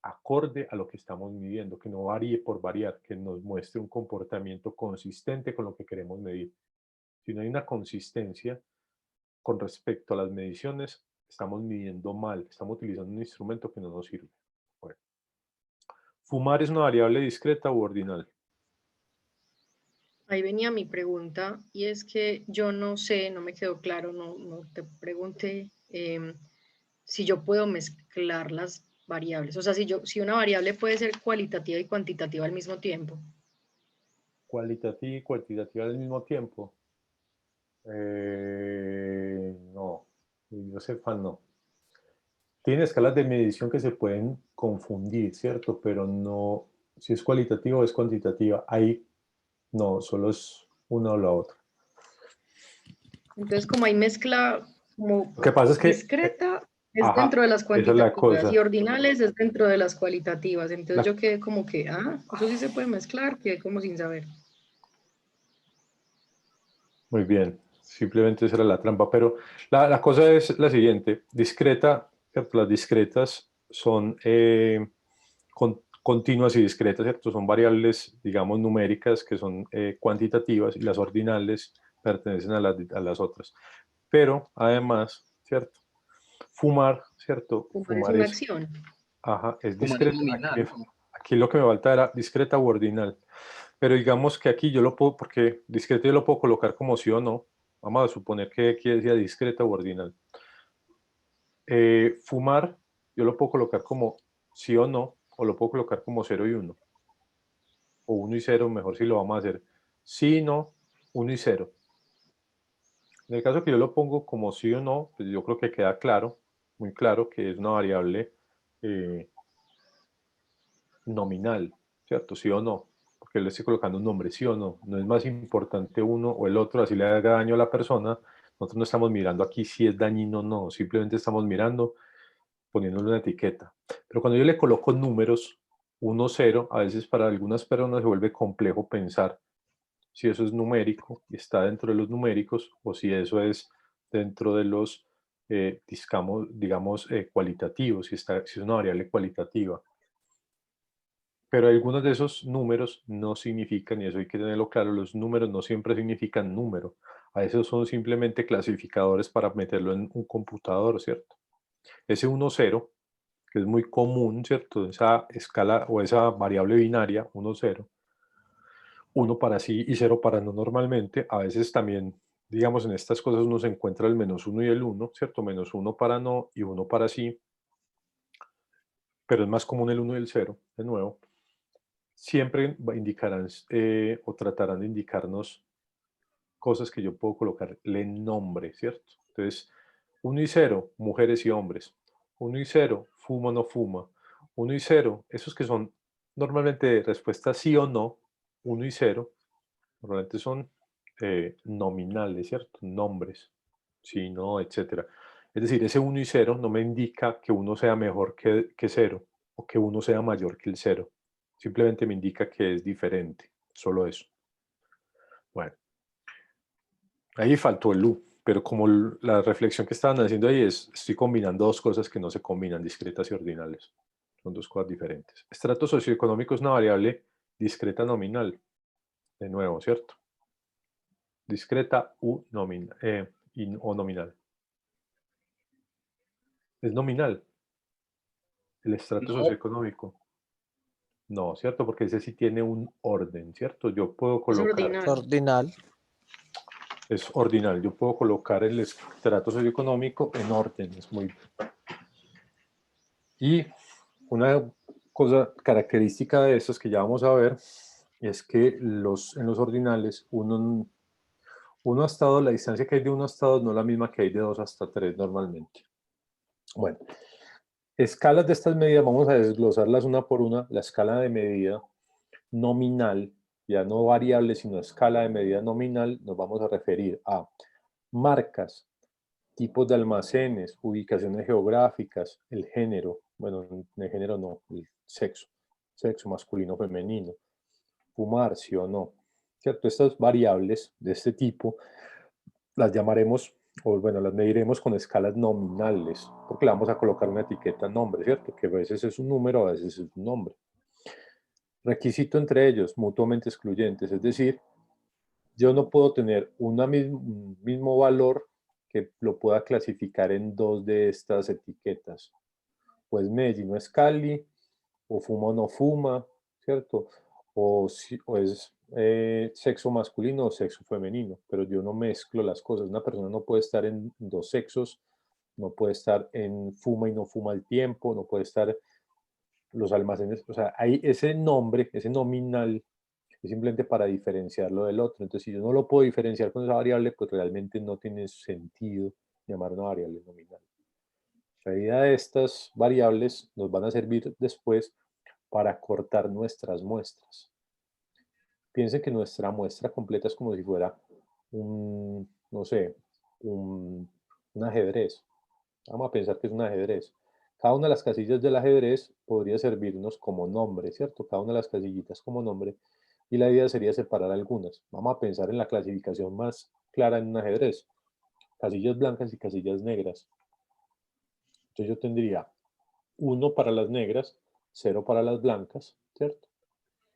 acorde a lo que estamos midiendo, que no varíe por variar, que nos muestre un comportamiento consistente con lo que queremos medir. Si no hay una consistencia con respecto a las mediciones, estamos midiendo mal, estamos utilizando un instrumento que no nos sirve. Bueno. ¿Fumar es una variable discreta u ordinal? Ahí venía mi pregunta y es que yo no sé, no me quedó claro, no te pregunté si yo puedo mezclar las variables. O sea, si una variable puede ser cualitativa y cuantitativa al mismo tiempo. Cualitativa y cuantitativa al mismo tiempo. No, yo sepa, no. Tiene escalas de medición que se pueden confundir, ¿cierto? Pero no, si es cualitativa o es cuantitativa. Ahí no, solo es una o la otra. Entonces, como hay mezcla como Lo que pasa es que, discreta, es ajá, dentro de las esa es la cuantitativas cosa. y ordinales es dentro de las cualitativas. Entonces yo quedé como que, eso sí se puede mezclar, quedé como sin saber. Muy bien, simplemente esa era la trampa, pero la cosa es la siguiente, discreta, las discretas son continuas y discretas, ¿cierto? Son variables, digamos, numéricas que son cuantitativas y las ordinales pertenecen a las otras. Pero además, ¿cierto? Fumar, ¿cierto? Fumar es una acción. Ajá, es Fumar es discreta. nominal. Aquí lo que me falta era discreta u ordinal. Pero digamos que aquí yo lo puedo, porque discreta yo lo puedo colocar como sí o no. Vamos a suponer que aquí decía discreta u ordinal. Fumar yo lo puedo colocar como sí o no, o lo puedo colocar como 0 y 1. O 1 y 0, mejor si lo vamos a hacer sí, no, 1 y 0. En el caso que yo lo pongo como sí o no, pues yo creo que queda claro, muy claro, que es una variable nominal, ¿cierto? Sí o no, porque le estoy colocando un nombre, sí o no. No es más importante uno o el otro, así le haga daño a la persona. Nosotros no estamos mirando aquí si es dañino o no, simplemente estamos mirando, poniéndole una etiqueta. Pero cuando yo le coloco números, 1, 0, a veces para algunas personas se vuelve complejo pensar si eso es numérico y está dentro de los numéricos o si eso es dentro de los, digamos, cualitativos, si es una variable cualitativa. Pero algunos de esos números no significan, y eso hay que tenerlo claro, los números no siempre significan número. A veces son simplemente clasificadores para meterlo en un computador, ¿cierto? Ese 1, 0, que es muy común, ¿cierto? Esa escala o esa variable binaria, 1, 0, 1 para sí y 0 para no normalmente. A veces también, digamos, en estas cosas uno se encuentra el -1 y el 1, ¿cierto? -1 para no y 1 para sí. Pero es más común el 1 y el 0, de nuevo. Siempre indicarán o tratarán de indicarnos cosas que yo puedo colocarle nombre, ¿cierto? Entonces, 1 y 0, mujeres y hombres. 1 y 0, fuma o no fuma. 1 y 0, esos que son normalmente respuestas sí o no, 1 y 0, normalmente son nominales, ¿cierto? Nombres, sí, no, etc. Es decir, ese 1 y 0 no me indica que 1 sea mejor que 0 o que 1 sea mayor que el 0. Simplemente me indica que es diferente, solo eso. Bueno, ahí faltó el lu, pero como la reflexión que estaban haciendo ahí es, estoy combinando dos cosas que no se combinan, discretas y ordinales. Son dos cosas diferentes. Estrato socioeconómico es una variable discreta nominal, de nuevo, ¿cierto? Discreta o nominal. Es nominal. El estrato socioeconómico. No, ¿cierto? Porque ese sí tiene un orden, ¿cierto? Yo puedo Es colocar... ordinal. Ordinal. Es ordinal. Yo puedo colocar el estrato socioeconómico en orden. Es muy... Y una cosa característica de estos que ya vamos a ver es que en los ordinales uno hasta 2, la distancia que hay de 1 hasta 2 no es la misma que hay de 2 hasta 3 normalmente. Bueno, escalas de estas medidas vamos a desglosarlas una por una. La escala de medida nominal, ya no variable, sino escala de medida nominal, nos vamos a referir a marcas, tipos de almacenes, ubicaciones geográficas, el género, bueno, el género no, el sexo masculino o femenino, fumar, sí o no, ¿cierto? Estas variables de este tipo las llamaremos, o bueno, las mediremos con escalas nominales, porque le vamos a colocar una etiqueta nombre, ¿cierto? Que a veces es un número, a veces es un nombre. Requisito entre ellos, mutuamente excluyentes, es decir, yo no puedo tener un mismo valor que lo pueda clasificar en dos de estas etiquetas. Pues Medellín no es Cali, o fuma o no fuma, ¿cierto? O es sexo masculino o sexo femenino, pero yo no mezclo las cosas. Una persona no puede estar en dos sexos, no puede estar en fuma y no fuma al tiempo, no puede estar los almacenes, o sea, hay ese nombre, ese nominal, es simplemente para diferenciarlo del otro. Entonces, si yo no lo puedo diferenciar con esa variable, pues realmente no tiene sentido llamar una variable nominal. La idea de estas variables nos van a servir después para cortar nuestras muestras. Piensen que nuestra muestra completa es como si fuera no sé, un ajedrez. Vamos a pensar que es un ajedrez. Cada una de las casillas del ajedrez podría servirnos como nombre, ¿cierto? Cada una de las casillitas como nombre. Y la idea sería separar algunas. Vamos a pensar en la clasificación más clara en un ajedrez. Casillas blancas y casillas negras. Entonces yo tendría 1 para las negras, 0 para las blancas, ¿cierto?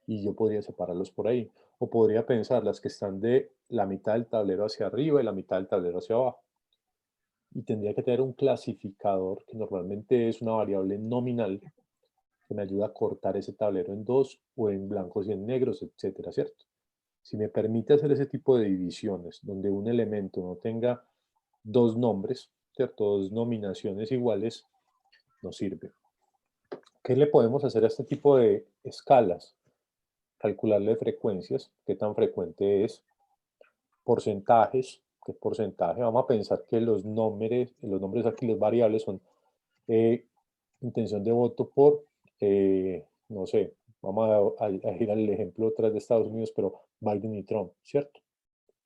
Y yo podría separarlos por ahí. O podría pensar las que están de la mitad del tablero hacia arriba y la mitad del tablero hacia abajo. Y tendría que tener un clasificador que normalmente es una variable nominal que me ayuda a cortar ese tablero en dos o en blancos y en negros, etcétera, ¿cierto? Si me permite hacer ese tipo de divisiones donde un elemento no tenga dos nombres, ¿cierto? Dos nominaciones iguales, nos sirve. ¿Qué le podemos hacer a este tipo de escalas? Calcularle frecuencias, qué tan frecuente es, porcentajes, qué porcentaje. Vamos a pensar que los nombres aquí, los variables son intención de voto por, no sé, vamos a ir al ejemplo otra vez de Estados Unidos, pero Biden y Trump, ¿cierto?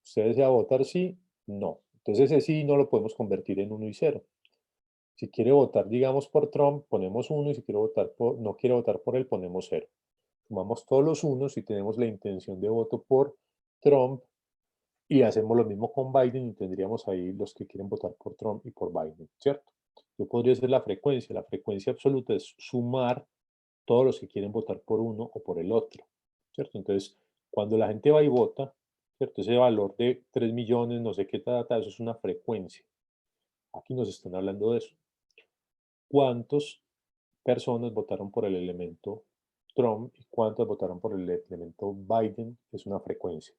¿Usted desea votar sí? No. Entonces ese sí no lo podemos convertir en 1 y 0. Si quiere votar, digamos, por Trump, ponemos 1, y si no quiere votar por él, ponemos 0. Sumamos todos los unos y tenemos la intención de voto por Trump, y hacemos lo mismo con Biden y tendríamos ahí los que quieren votar por Trump y por Biden, ¿cierto? Yo podría hacer la frecuencia absoluta es sumar todos los que quieren votar por uno o por el otro, ¿cierto? Entonces, cuando la gente va y vota, ¿cierto? Ese valor de 3 millones, no sé qué data, eso es una frecuencia. Aquí nos están hablando de eso. ¿Cuántas personas votaron por el elemento Trump y cuántas votaron por el elemento Biden? Es una frecuencia.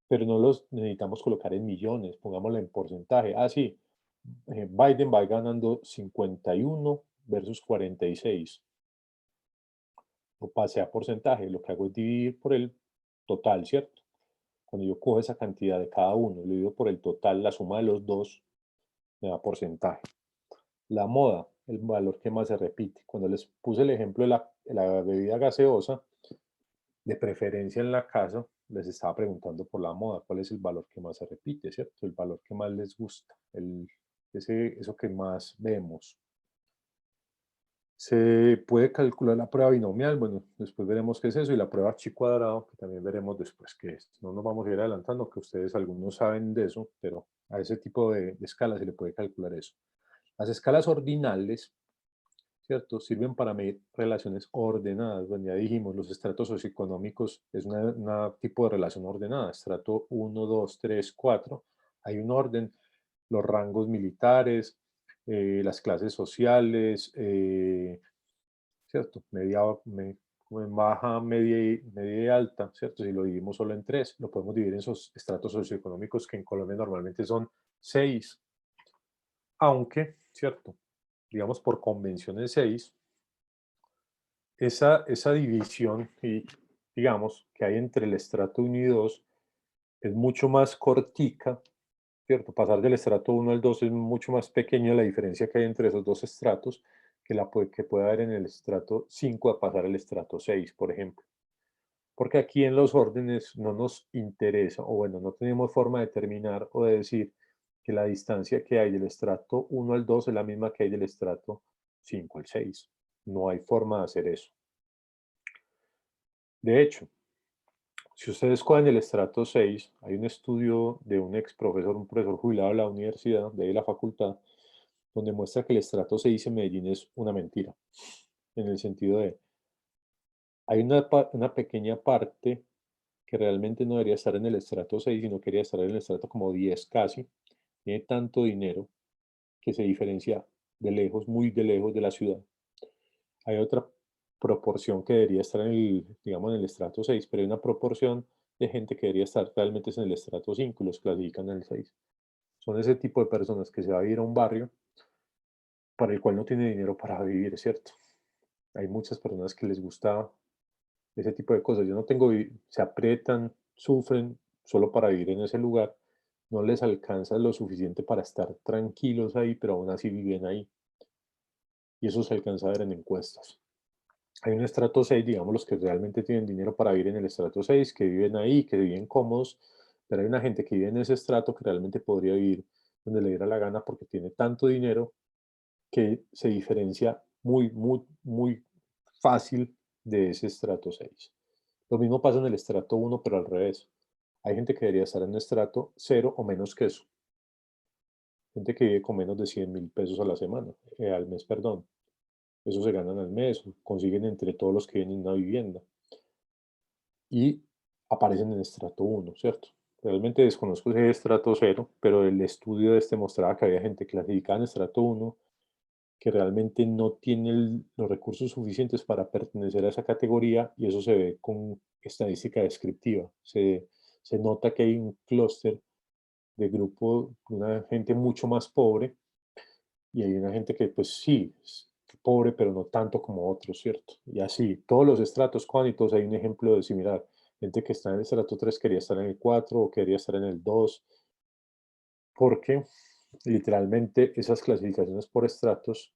Pero no los necesitamos colocar en millones, pongámoslo en porcentaje. Ah, sí, Biden va ganando 51 versus 46. Lo pasé a porcentaje, lo que hago es dividir por el total, ¿cierto? Cuando yo cojo esa cantidad de cada uno, lo divido por el total, la suma de los dos, me da porcentaje. La moda, el valor que más se repite. Cuando les puse el ejemplo de la bebida gaseosa, de preferencia en la casa, les estaba preguntando por la moda, cuál es el valor que más se repite, ¿cierto? El valor que más les gusta, eso que más vemos. Se puede calcular la prueba binomial, bueno, después veremos qué es eso, y la prueba chi cuadrado, que también veremos después qué es. No nos vamos a ir adelantando, que ustedes algunos saben de eso, pero a ese tipo de escalas se le puede calcular eso. Las escalas ordinales, ¿cierto? Sirven para medir relaciones ordenadas. Bueno, ya dijimos, los estratos socioeconómicos es un tipo de relación ordenada. Estrato 1, 2, 3, 4. Hay un orden, los rangos militares, las clases sociales, ¿cierto? Baja, media y alta, ¿cierto? Si lo dividimos solo en 3, lo podemos dividir en esos estratos socioeconómicos que en Colombia normalmente son 6, aunque, ¿cierto? Digamos por convención es 6, esa división, y digamos, que hay entre el estrato 1 y 2 es mucho más cortica, ¿cierto? Pasar del estrato 1 al 2 es mucho más pequeña la diferencia que hay entre esos dos estratos que puede haber en el estrato 5 a pasar al estrato 6, por ejemplo. Porque aquí en los órdenes no nos interesa, o bueno, no tenemos forma de determinar o de decir que la distancia que hay del estrato 1 al 2 es la misma que hay del estrato 5 al 6. No hay forma de hacer eso. De hecho, si ustedes cogen el estrato 6, hay un estudio de un ex profesor, un profesor jubilado de la universidad, de la facultad, donde muestra que el estrato 6 en Medellín es una mentira, en el sentido de, hay una pequeña parte que realmente no debería estar en el estrato 6, sino quería estar en el estrato como 10 casi, tiene tanto dinero que se diferencia de lejos, muy de lejos de la ciudad. Hay otra proporción que debería estar digamos, en el estrato 6, pero hay una proporción de gente que debería estar realmente en el estrato 5 y los clasifican en el 6. Son ese tipo de personas que se va a ir a un barrio para el cual no tiene dinero para vivir, ¿cierto? Hay muchas personas que les gusta ese tipo de cosas. Yo no tengo, se aprietan, sufren solo para vivir en ese lugar, no les alcanza lo suficiente para estar tranquilos ahí, pero aún así viven ahí. Y eso se alcanza a ver en encuestas. Hay un estrato 6, digamos, los que realmente tienen dinero para vivir en el estrato 6, que viven ahí, que viven cómodos, pero hay una gente que vive en ese estrato que realmente podría vivir donde le diera la gana porque tiene tanto dinero que se diferencia muy, muy, muy fácil de ese estrato 6. Lo mismo pasa en el estrato 1, pero al revés. Hay gente que debería estar en el estrato 0 o menos que eso. Gente que vive con menos de 100.000 pesos a la semana, al mes, perdón. Eso se ganan al mes, consiguen entre todos los que vienen una vivienda. Y aparecen en estrato 1, ¿cierto? Realmente desconozco ese estrato 0, pero el estudio mostraba que había gente clasificada en estrato 1 que realmente no tiene los recursos suficientes para pertenecer a esa categoría, y eso se ve con estadística descriptiva. Se nota que hay un clúster de grupo, una gente mucho más pobre, y hay una gente que pues sí, es pobre, pero no tanto como otros, ¿cierto? Y así, todos los estratos cuánticos hay un ejemplo de similar. Gente que está en el estrato 3 quería estar en el 4 o quería estar en el 2, porque literalmente esas clasificaciones por estratos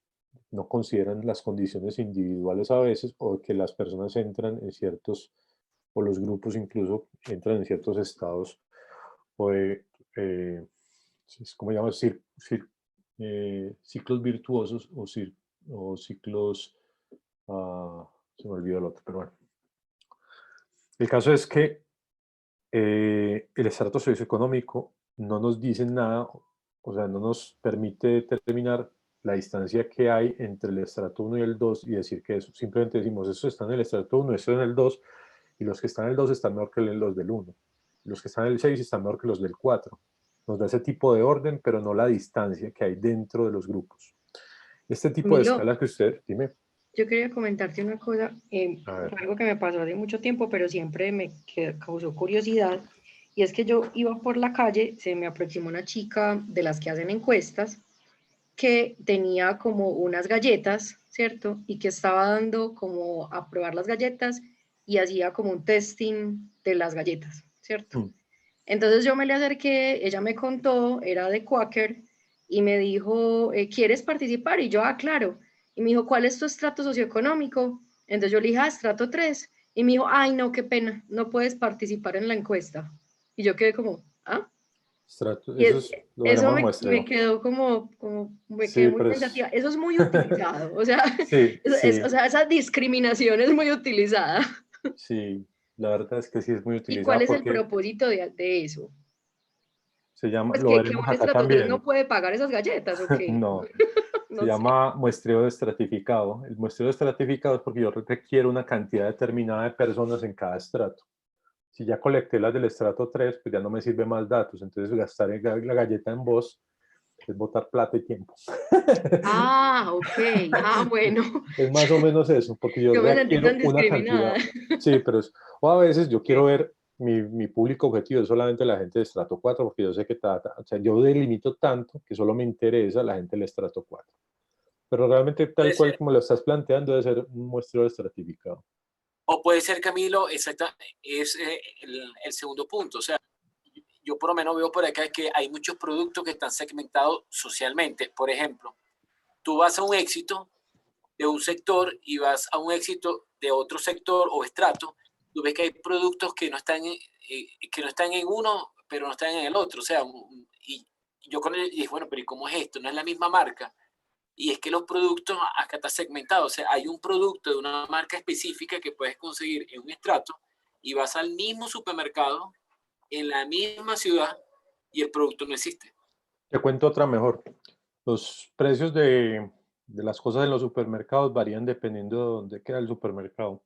no consideran las condiciones individuales a veces, o que las personas entran en ciertos, o los grupos incluso entran en ciertos estados, o de, ¿cómo llamamos? Ciclos virtuosos o ciclos, se me olvidó el otro, pero bueno. El caso es que el estrato socioeconómico no nos dice nada, o sea, no nos permite determinar la distancia que hay entre el estrato 1 y el 2 y decir que eso. Simplemente decimos, eso está en el estrato 1, eso en el 2, y los que están en el 2 están mejor que los del 1. Los que están en el 6 están mejor que los del 4. Nos da ese tipo de orden, pero no la distancia que hay dentro de los grupos. Este tipo de Camilo, escalas que usted, dime. yo quería comentarte una cosa, A ver. fue algo que me pasó hace mucho tiempo, pero siempre me causó curiosidad, y es que yo iba por la calle, se me aproximó una chica de las que hacen encuestas, que tenía como unas galletas, ¿cierto? Y que estaba dando como a probar las galletas y hacía como un testing de las galletas, ¿cierto? Entonces yo me le acerqué, ella me contó, era de Quaker, y me dijo, ¿quieres participar? Y yo, claro. Y me dijo, ¿cuál es tu estrato socioeconómico? Entonces yo le dije, estrato 3. Y me dijo, ay, no, qué pena, no puedes participar en la encuesta. Y yo quedé como, ¿ah? Y Eso lo eso veremos en me muestreo. quedó me quedé Sí, muy pero pensativa. Eso es muy utilizado, o sea, sí, o sea, esa discriminación es muy utilizada. sí, la verdad es que sí es muy ¿Y cuál utilizada es el porque propósito de eso? se llama, Pues lo que veremos un acá estrato 3 no también. puede pagar esas galletas, ¿o qué? No, se No sé. llama muestreo de estratificado. El muestreo de estratificado es porque yo requiero una cantidad determinada de personas en cada estrato. Si ya colecté las del estrato 3, pues ya no me sirve más datos. Entonces gastar la galleta en voz es botar plata y tiempo. Ah, ok. Ah, bueno. Es más o menos eso, porque yo Yo me sentí requiero tan una discriminada. cantidad. Sí, pero o a veces yo quiero Ok. ver mi público objetivo es solamente la gente de estrato 4, porque yo sé que o sea, yo delimito tanto que solo me interesa la gente del estrato 4. Pero realmente tal Puede cual ser, como lo estás planteando debe ser un muestreo estratificado. o puede ser, Camilo, exacta, es el segundo punto. O sea, yo por lo menos veo por acá que hay muchos productos que están segmentados socialmente. Por ejemplo, tú vas a un éxito de un sector y vas a un éxito de otro sector o estrato, tú ves que hay productos que no están en uno, pero no están en el otro. O sea, y yo con él dije, bueno, pero ¿y cómo es esto? No es la misma marca. Y es que los productos acá están segmentados. O sea, hay un producto de una marca específica que puedes conseguir en un estrato y vas al mismo supermercado, en la misma ciudad, y el producto no existe. Te cuento otra mejor. Los precios de las cosas en los supermercados varían dependiendo de dónde queda el supermercado.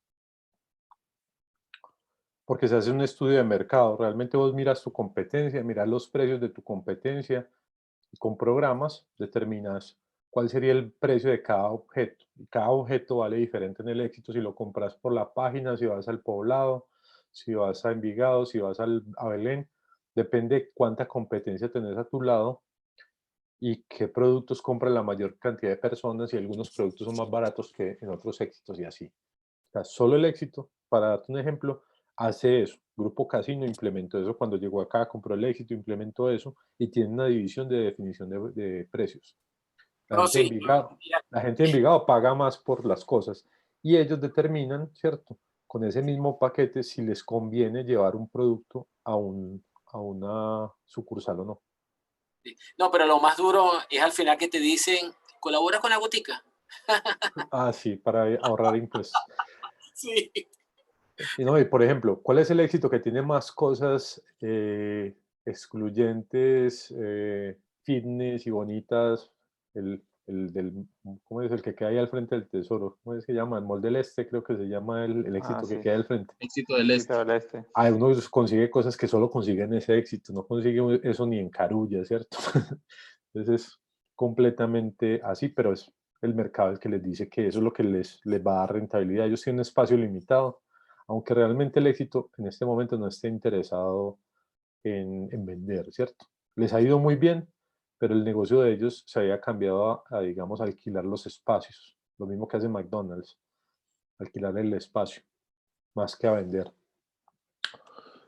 Porque se hace un estudio de mercado. Realmente vos miras tu competencia, miras los precios de tu competencia y con programas determinas cuál sería el precio de cada objeto. Y cada objeto vale diferente en el éxito si lo compras por la página, si vas al Poblado, si vas a Envigado, si vas a Belén. Depende de cuánta competencia tenés a tu lado y qué productos compra la mayor cantidad de personas y algunos productos son más baratos que en otros éxitos y así. O sea, solo el éxito, para darte un ejemplo, hace eso. Grupo Casino implementó eso cuando llegó acá, compró el éxito, implementó eso y tiene una división de definición de precios. La No, gente de sí, Envigado, la gente de Envigado paga más por las cosas y ellos determinan, ¿cierto? Con ese mismo paquete si les conviene llevar un producto a una sucursal o no. no, pero lo más duro es al final que te dicen, colabora con la botica. Ah, sí, para ahorrar impuestos. Sí. Y no, y por ejemplo, ¿cuál es el éxito que tiene más cosas excluyentes, fitness y bonitas? ¿Cómo es el que queda ahí al frente del tesoro? ¿Cómo es que se llama? El Mall del Este, creo que se llama el Ah, éxito que sí. queda al frente. Éxito del Este. Éxito del Este. Ah, uno consigue cosas que solo consiguen ese éxito, no consigue eso ni en Carulla, ¿cierto? Entonces es completamente así, pero es el mercado el que les dice que eso es lo que les va a dar rentabilidad. Ellos tienen un espacio limitado, aunque realmente el éxito en este momento no esté interesado en vender, ¿cierto? Les ha ido muy bien, pero el negocio de ellos se había cambiado digamos, alquilar los espacios, lo mismo que hace McDonald's, alquilar el espacio, más que a vender.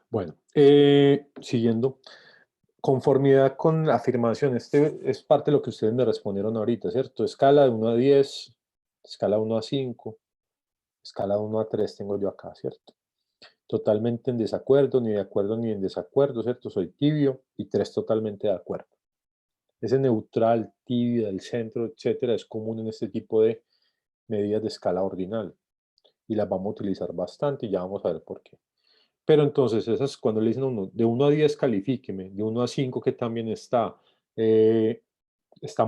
Bueno, siguiendo, conformidad con la afirmación, este es parte de lo que ustedes me respondieron ahorita, ¿cierto? Escala de 1 a 10, escala 1 a 5, escala 1 a 3 tengo yo acá, ¿cierto? Totalmente en desacuerdo, ni de acuerdo ni en desacuerdo, ¿cierto? Soy tibio y 3 totalmente de acuerdo. Ese neutral, tibio, del centro, etcétera, es común en este tipo de medidas de escala ordinal y las vamos a utilizar bastante y ya vamos a ver por qué. Pero entonces, esas cuando le dicen a uno, de 1 a 10 califíqueme, de 1 a 5 que también está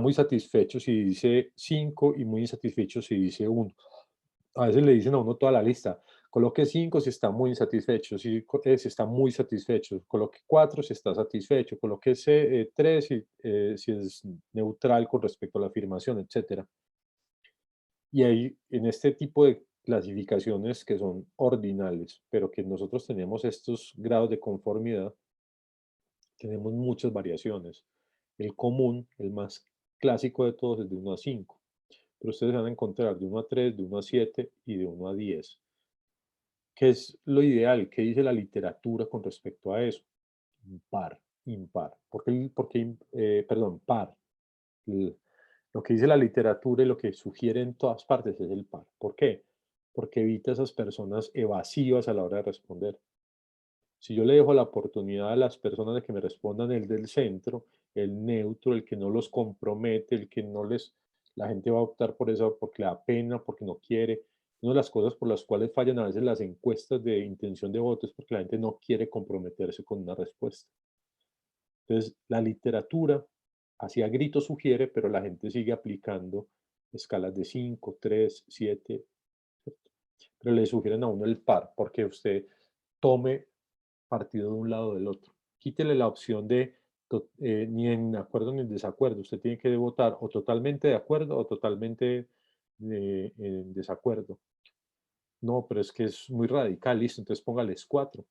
muy satisfecho si dice 5 y muy insatisfecho si dice 1. A veces le dicen a uno toda la lista, coloque 5 si está muy insatisfecho, si está muy satisfecho, coloque 4 si está satisfecho, coloque 3 si es neutral con respecto a la afirmación, etc. Y ahí, en este tipo de clasificaciones que son ordinales, pero que nosotros tenemos estos grados de conformidad, tenemos muchas variaciones. El común, el más clásico de todos es de 1 a 5, pero ustedes van a encontrar de 1 a 3, de 1 a 7 y de 1 a 10. ¿Qué es lo ideal? ¿Qué dice la literatura con respecto a eso? Par, impar. Perdón, par. Lo que dice la literatura y lo que sugiere en todas partes es el par. ¿Por qué? Porque evita esas personas evasivas a la hora de responder. Si yo le dejo la oportunidad a las personas de que me respondan el del centro, el neutro, el que no los compromete, el que no les... La gente va a optar por eso porque le da pena, porque no quiere. Una de las cosas por las cuales fallan a veces las encuestas de intención de voto es porque la gente no quiere comprometerse con una respuesta. Entonces, la literatura, así a grito sugiere, pero la gente sigue aplicando escalas de 5, 3, 7, ¿cierto? Pero le sugieren a uno el par, porque usted tome partido de un lado o del otro. Quítele la opción de ni en acuerdo ni en desacuerdo. Usted tiene que votar o totalmente de acuerdo o totalmente en desacuerdo. No, pero es que es muy radical, listo, entonces póngales 4.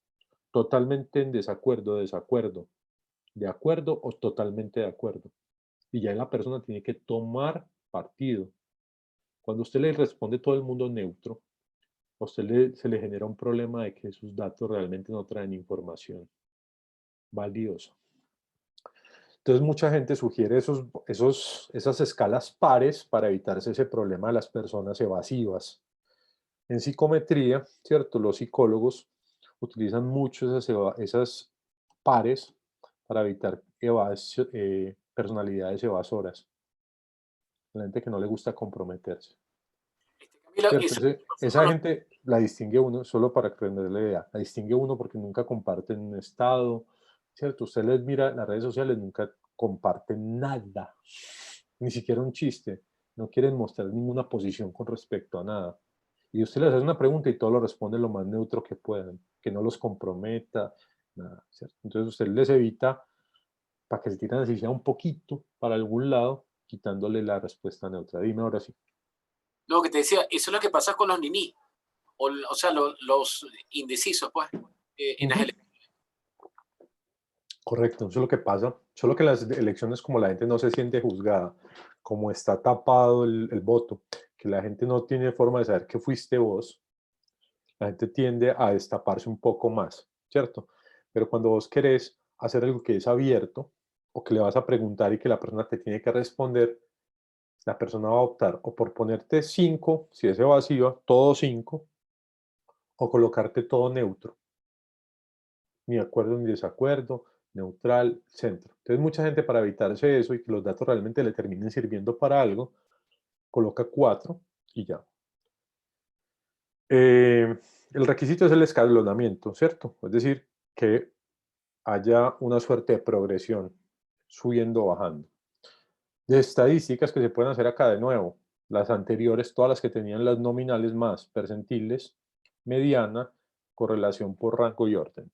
Totalmente en desacuerdo, desacuerdo, de acuerdo o totalmente de acuerdo. Y ya la persona tiene que tomar partido. Cuando usted le responde todo el mundo neutro, a usted se le genera un problema de que sus datos realmente no traen información valiosa. Entonces mucha gente sugiere esas escalas pares para evitarse ese problema de las personas evasivas. En psicometría, ¿cierto? Los psicólogos utilizan mucho esas pares para evitar personalidades evasoras. La gente que no le gusta comprometerse. ¿Cierto? Esa gente la distingue uno, solo para aprender la idea, la distingue uno porque nunca comparten un estado, ¿cierto? Usted les mira las redes sociales, nunca comparten nada, ni siquiera un chiste, no quieren mostrar ninguna posición con respecto a nada. Y usted les hace una pregunta y todo lo responde lo más neutro que puedan, que no los comprometa, nada, ¿cierto? Entonces usted les evita para que se tiren así sea un poquito para algún lado, quitándole la respuesta neutra. Dime ahora sí. No, que te decía, eso es lo que pasa con los niní, o sea, los indecisos, pues, en las elecciones. Correcto, eso es lo que pasa. Solo que en las elecciones, como la gente no se siente juzgada, como está tapado el voto, que la gente no tiene forma de saber que fuiste vos, la gente tiende a destaparse un poco más, ¿cierto? Pero cuando vos querés hacer algo que es abierto, o que le vas a preguntar y que la persona te tiene que responder, la persona va a optar o por ponerte 5, si es evasiva, todo 5, o colocarte todo neutro. Ni acuerdo ni desacuerdo, neutral, centro. Entonces mucha gente, para evitarse eso y que los datos realmente le terminen sirviendo para algo, coloca 4 y ya. El requisito es el escalonamiento, ¿cierto? Es decir, que haya una suerte de progresión, subiendo o bajando. De estadísticas que se pueden hacer acá de nuevo, las anteriores, todas las que tenían las nominales más percentiles, mediana, correlación por rango y orden.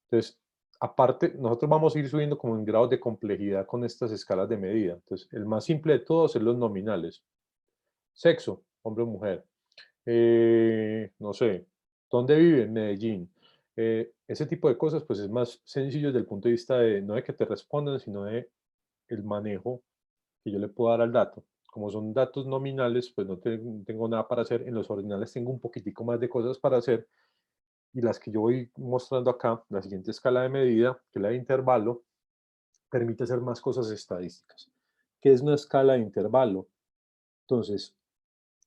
Entonces, aparte, nosotros vamos a ir subiendo como en grados de complejidad con estas escalas de medida. Entonces, el más simple de todos es los nominales. Sexo, hombre o mujer. No sé, ¿dónde vive? En Medellín. Ese tipo de cosas, pues es más sencillo desde el punto de vista de, no de que te respondan, sino de el manejo que yo le puedo dar al dato. Como son datos nominales, pues no tengo nada para hacer. En los ordinales tengo un poquitico más de cosas para hacer. Y las que yo voy mostrando acá, la siguiente escala de medida, que es la de intervalo, permite hacer más cosas estadísticas. ¿Qué es una escala de intervalo? Entonces,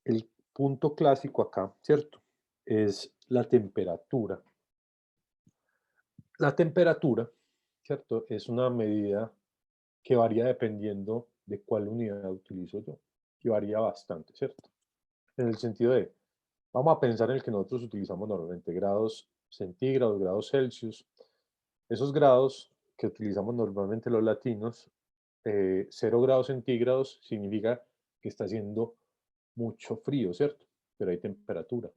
el punto clásico acá, ¿cierto? Es la temperatura. La temperatura, ¿cierto? Es una medida que varía dependiendo de cuál unidad utilizo yo. Y varía bastante, ¿cierto? En el sentido de, vamos a pensar en el que nosotros utilizamos normalmente, grados centígrados, grados Celsius. Esos grados que utilizamos normalmente los latinos, 0 grados centígrados significa que está haciendo mucho frío, ¿cierto? Pero hay temperatura.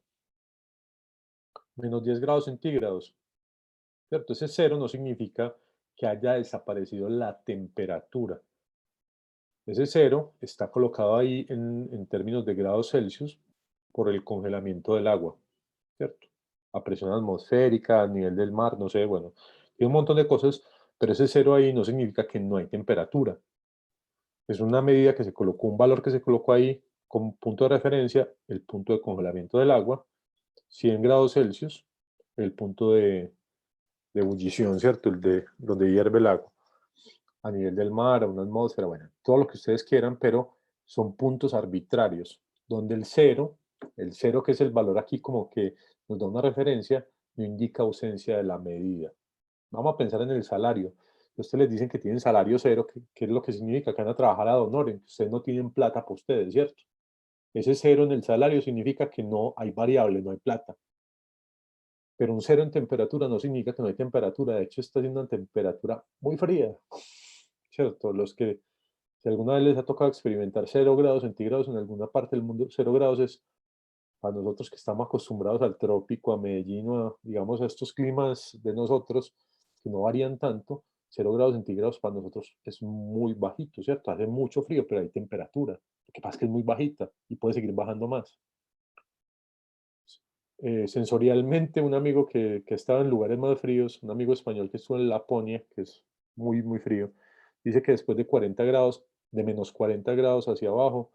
Menos 10 grados centígrados, ¿cierto? Ese 0 no significa que haya desaparecido la temperatura. Ese 0 está colocado ahí en términos de grados Celsius por el congelamiento del agua, ¿cierto? A presión atmosférica, a nivel del mar, no sé, bueno, hay un montón de cosas, pero ese 0 ahí no significa que no hay temperatura. Es una medida que se colocó, un valor que se colocó ahí como punto de referencia, el punto de congelamiento del agua, 100 grados Celsius, el punto de ebullición, ¿cierto? El de donde hierve el agua. A nivel del mar, a una atmósfera, bueno, todo lo que ustedes quieran, pero son puntos arbitrarios, donde el cero que es el valor aquí como que nos da una referencia, no indica ausencia de la medida. Vamos a pensar en el salario. Ustedes les dicen que tienen salario cero, ¿qué es lo que significa? Que van a trabajar a honorem, que ustedes no tienen plata para ustedes, ¿cierto? Ese cero en el salario significa que no hay variable, no hay plata. Pero un cero en temperatura no significa que no hay temperatura. De hecho, está haciendo una temperatura muy fría, ¿cierto? Si alguna vez les ha tocado experimentar 0 grados centígrados en alguna parte del mundo, 0 grados es, para nosotros que estamos acostumbrados al trópico, a Medellín, digamos, a estos climas de nosotros, que no varían tanto, 0 grados centígrados para nosotros es muy bajito, ¿cierto? Hace mucho frío, pero hay temperatura. Lo que pasa es que es muy bajita y puede seguir bajando más. Sensorialmente, un amigo que estaba en lugares más fríos, un amigo español que estuvo en Laponia, que es muy, muy frío, dice que después de 40 grados, de menos 40 grados hacia abajo,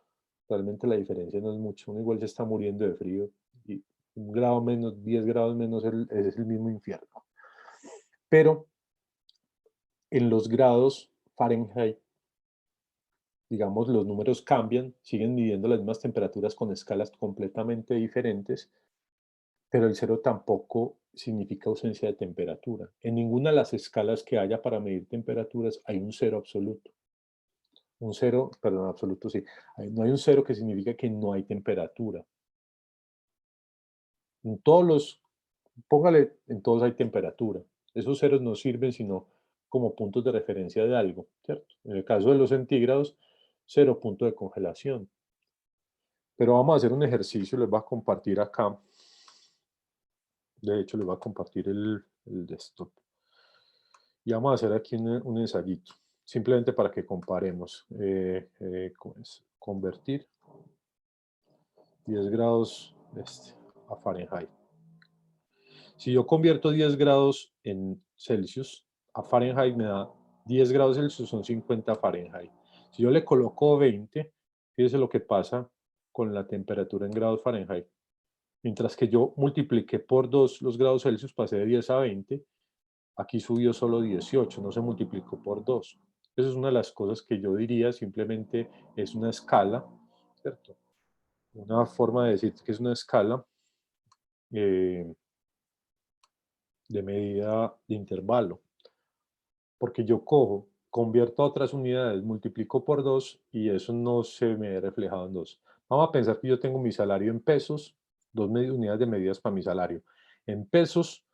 realmente la diferencia no es mucho. Uno igual se está muriendo de frío y 1 grado menos, 10 grados menos es el mismo infierno. Pero en los grados Fahrenheit, digamos, los números cambian, siguen midiendo las mismas temperaturas con escalas completamente diferentes, pero el cero tampoco significa ausencia de temperatura. En ninguna de las escalas que haya para medir temperaturas hay un cero absoluto. Un cero, perdón, absoluto sí. No hay un cero que significa que no hay temperatura. En todos póngale, en todos hay temperatura. Esos ceros no sirven sino como puntos de referencia de algo, ¿cierto? En el caso de los centígrados, 0 punto de congelación. Pero vamos a hacer un ejercicio, les voy a compartir acá. De hecho, les voy a compartir el desktop. Y vamos a hacer aquí un ensayito, simplemente para que comparemos. Convertir 10 grados a Fahrenheit. Si yo convierto 10 grados en Celsius a Fahrenheit, me da 10 grados Celsius, son 50 Fahrenheit. Si yo le coloco 20, fíjese lo que pasa con la temperatura en grados Fahrenheit. Mientras que yo multipliqué por 2 los grados Celsius, pasé de 10 a 20, aquí subió solo 18, no se multiplicó por 2. Esa es una de las cosas que yo diría, simplemente es una escala, ¿cierto? Una forma de decir que es una escala de medida de intervalo. Porque yo cojo, convierto a otras unidades, multiplico por 2 y eso no se me ve reflejado en 2. Vamos a pensar que yo tengo mi salario en pesos, 2 unidades de medidas para mi salario, en pesos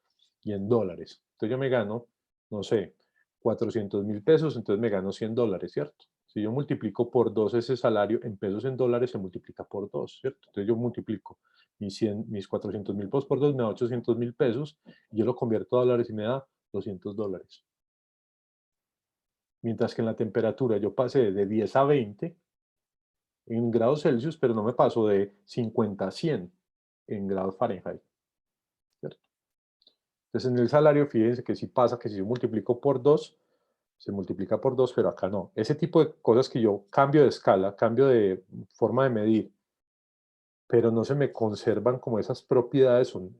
y en dólares. Entonces yo me gano, no sé, 400.000 pesos, entonces me gano 100 dólares, ¿cierto? Si yo multiplico por 2 ese salario en pesos en dólares, se multiplica por 2, ¿cierto? Entonces yo multiplico mis 400.000 pesos por 2, me da 800.000 pesos, y yo lo convierto a dólares y me da 200 dólares. Mientras que en la temperatura yo pasé de 10 a 20 en grados Celsius, pero no me paso de 50 a 100 en grados Fahrenheit, ¿cierto? Entonces en el salario, fíjense que sí pasa que si yo multiplico por 2, se multiplica por 2, pero acá no. Ese tipo de cosas que yo cambio de escala, cambio de forma de medir, pero no se me conservan como esas propiedades, son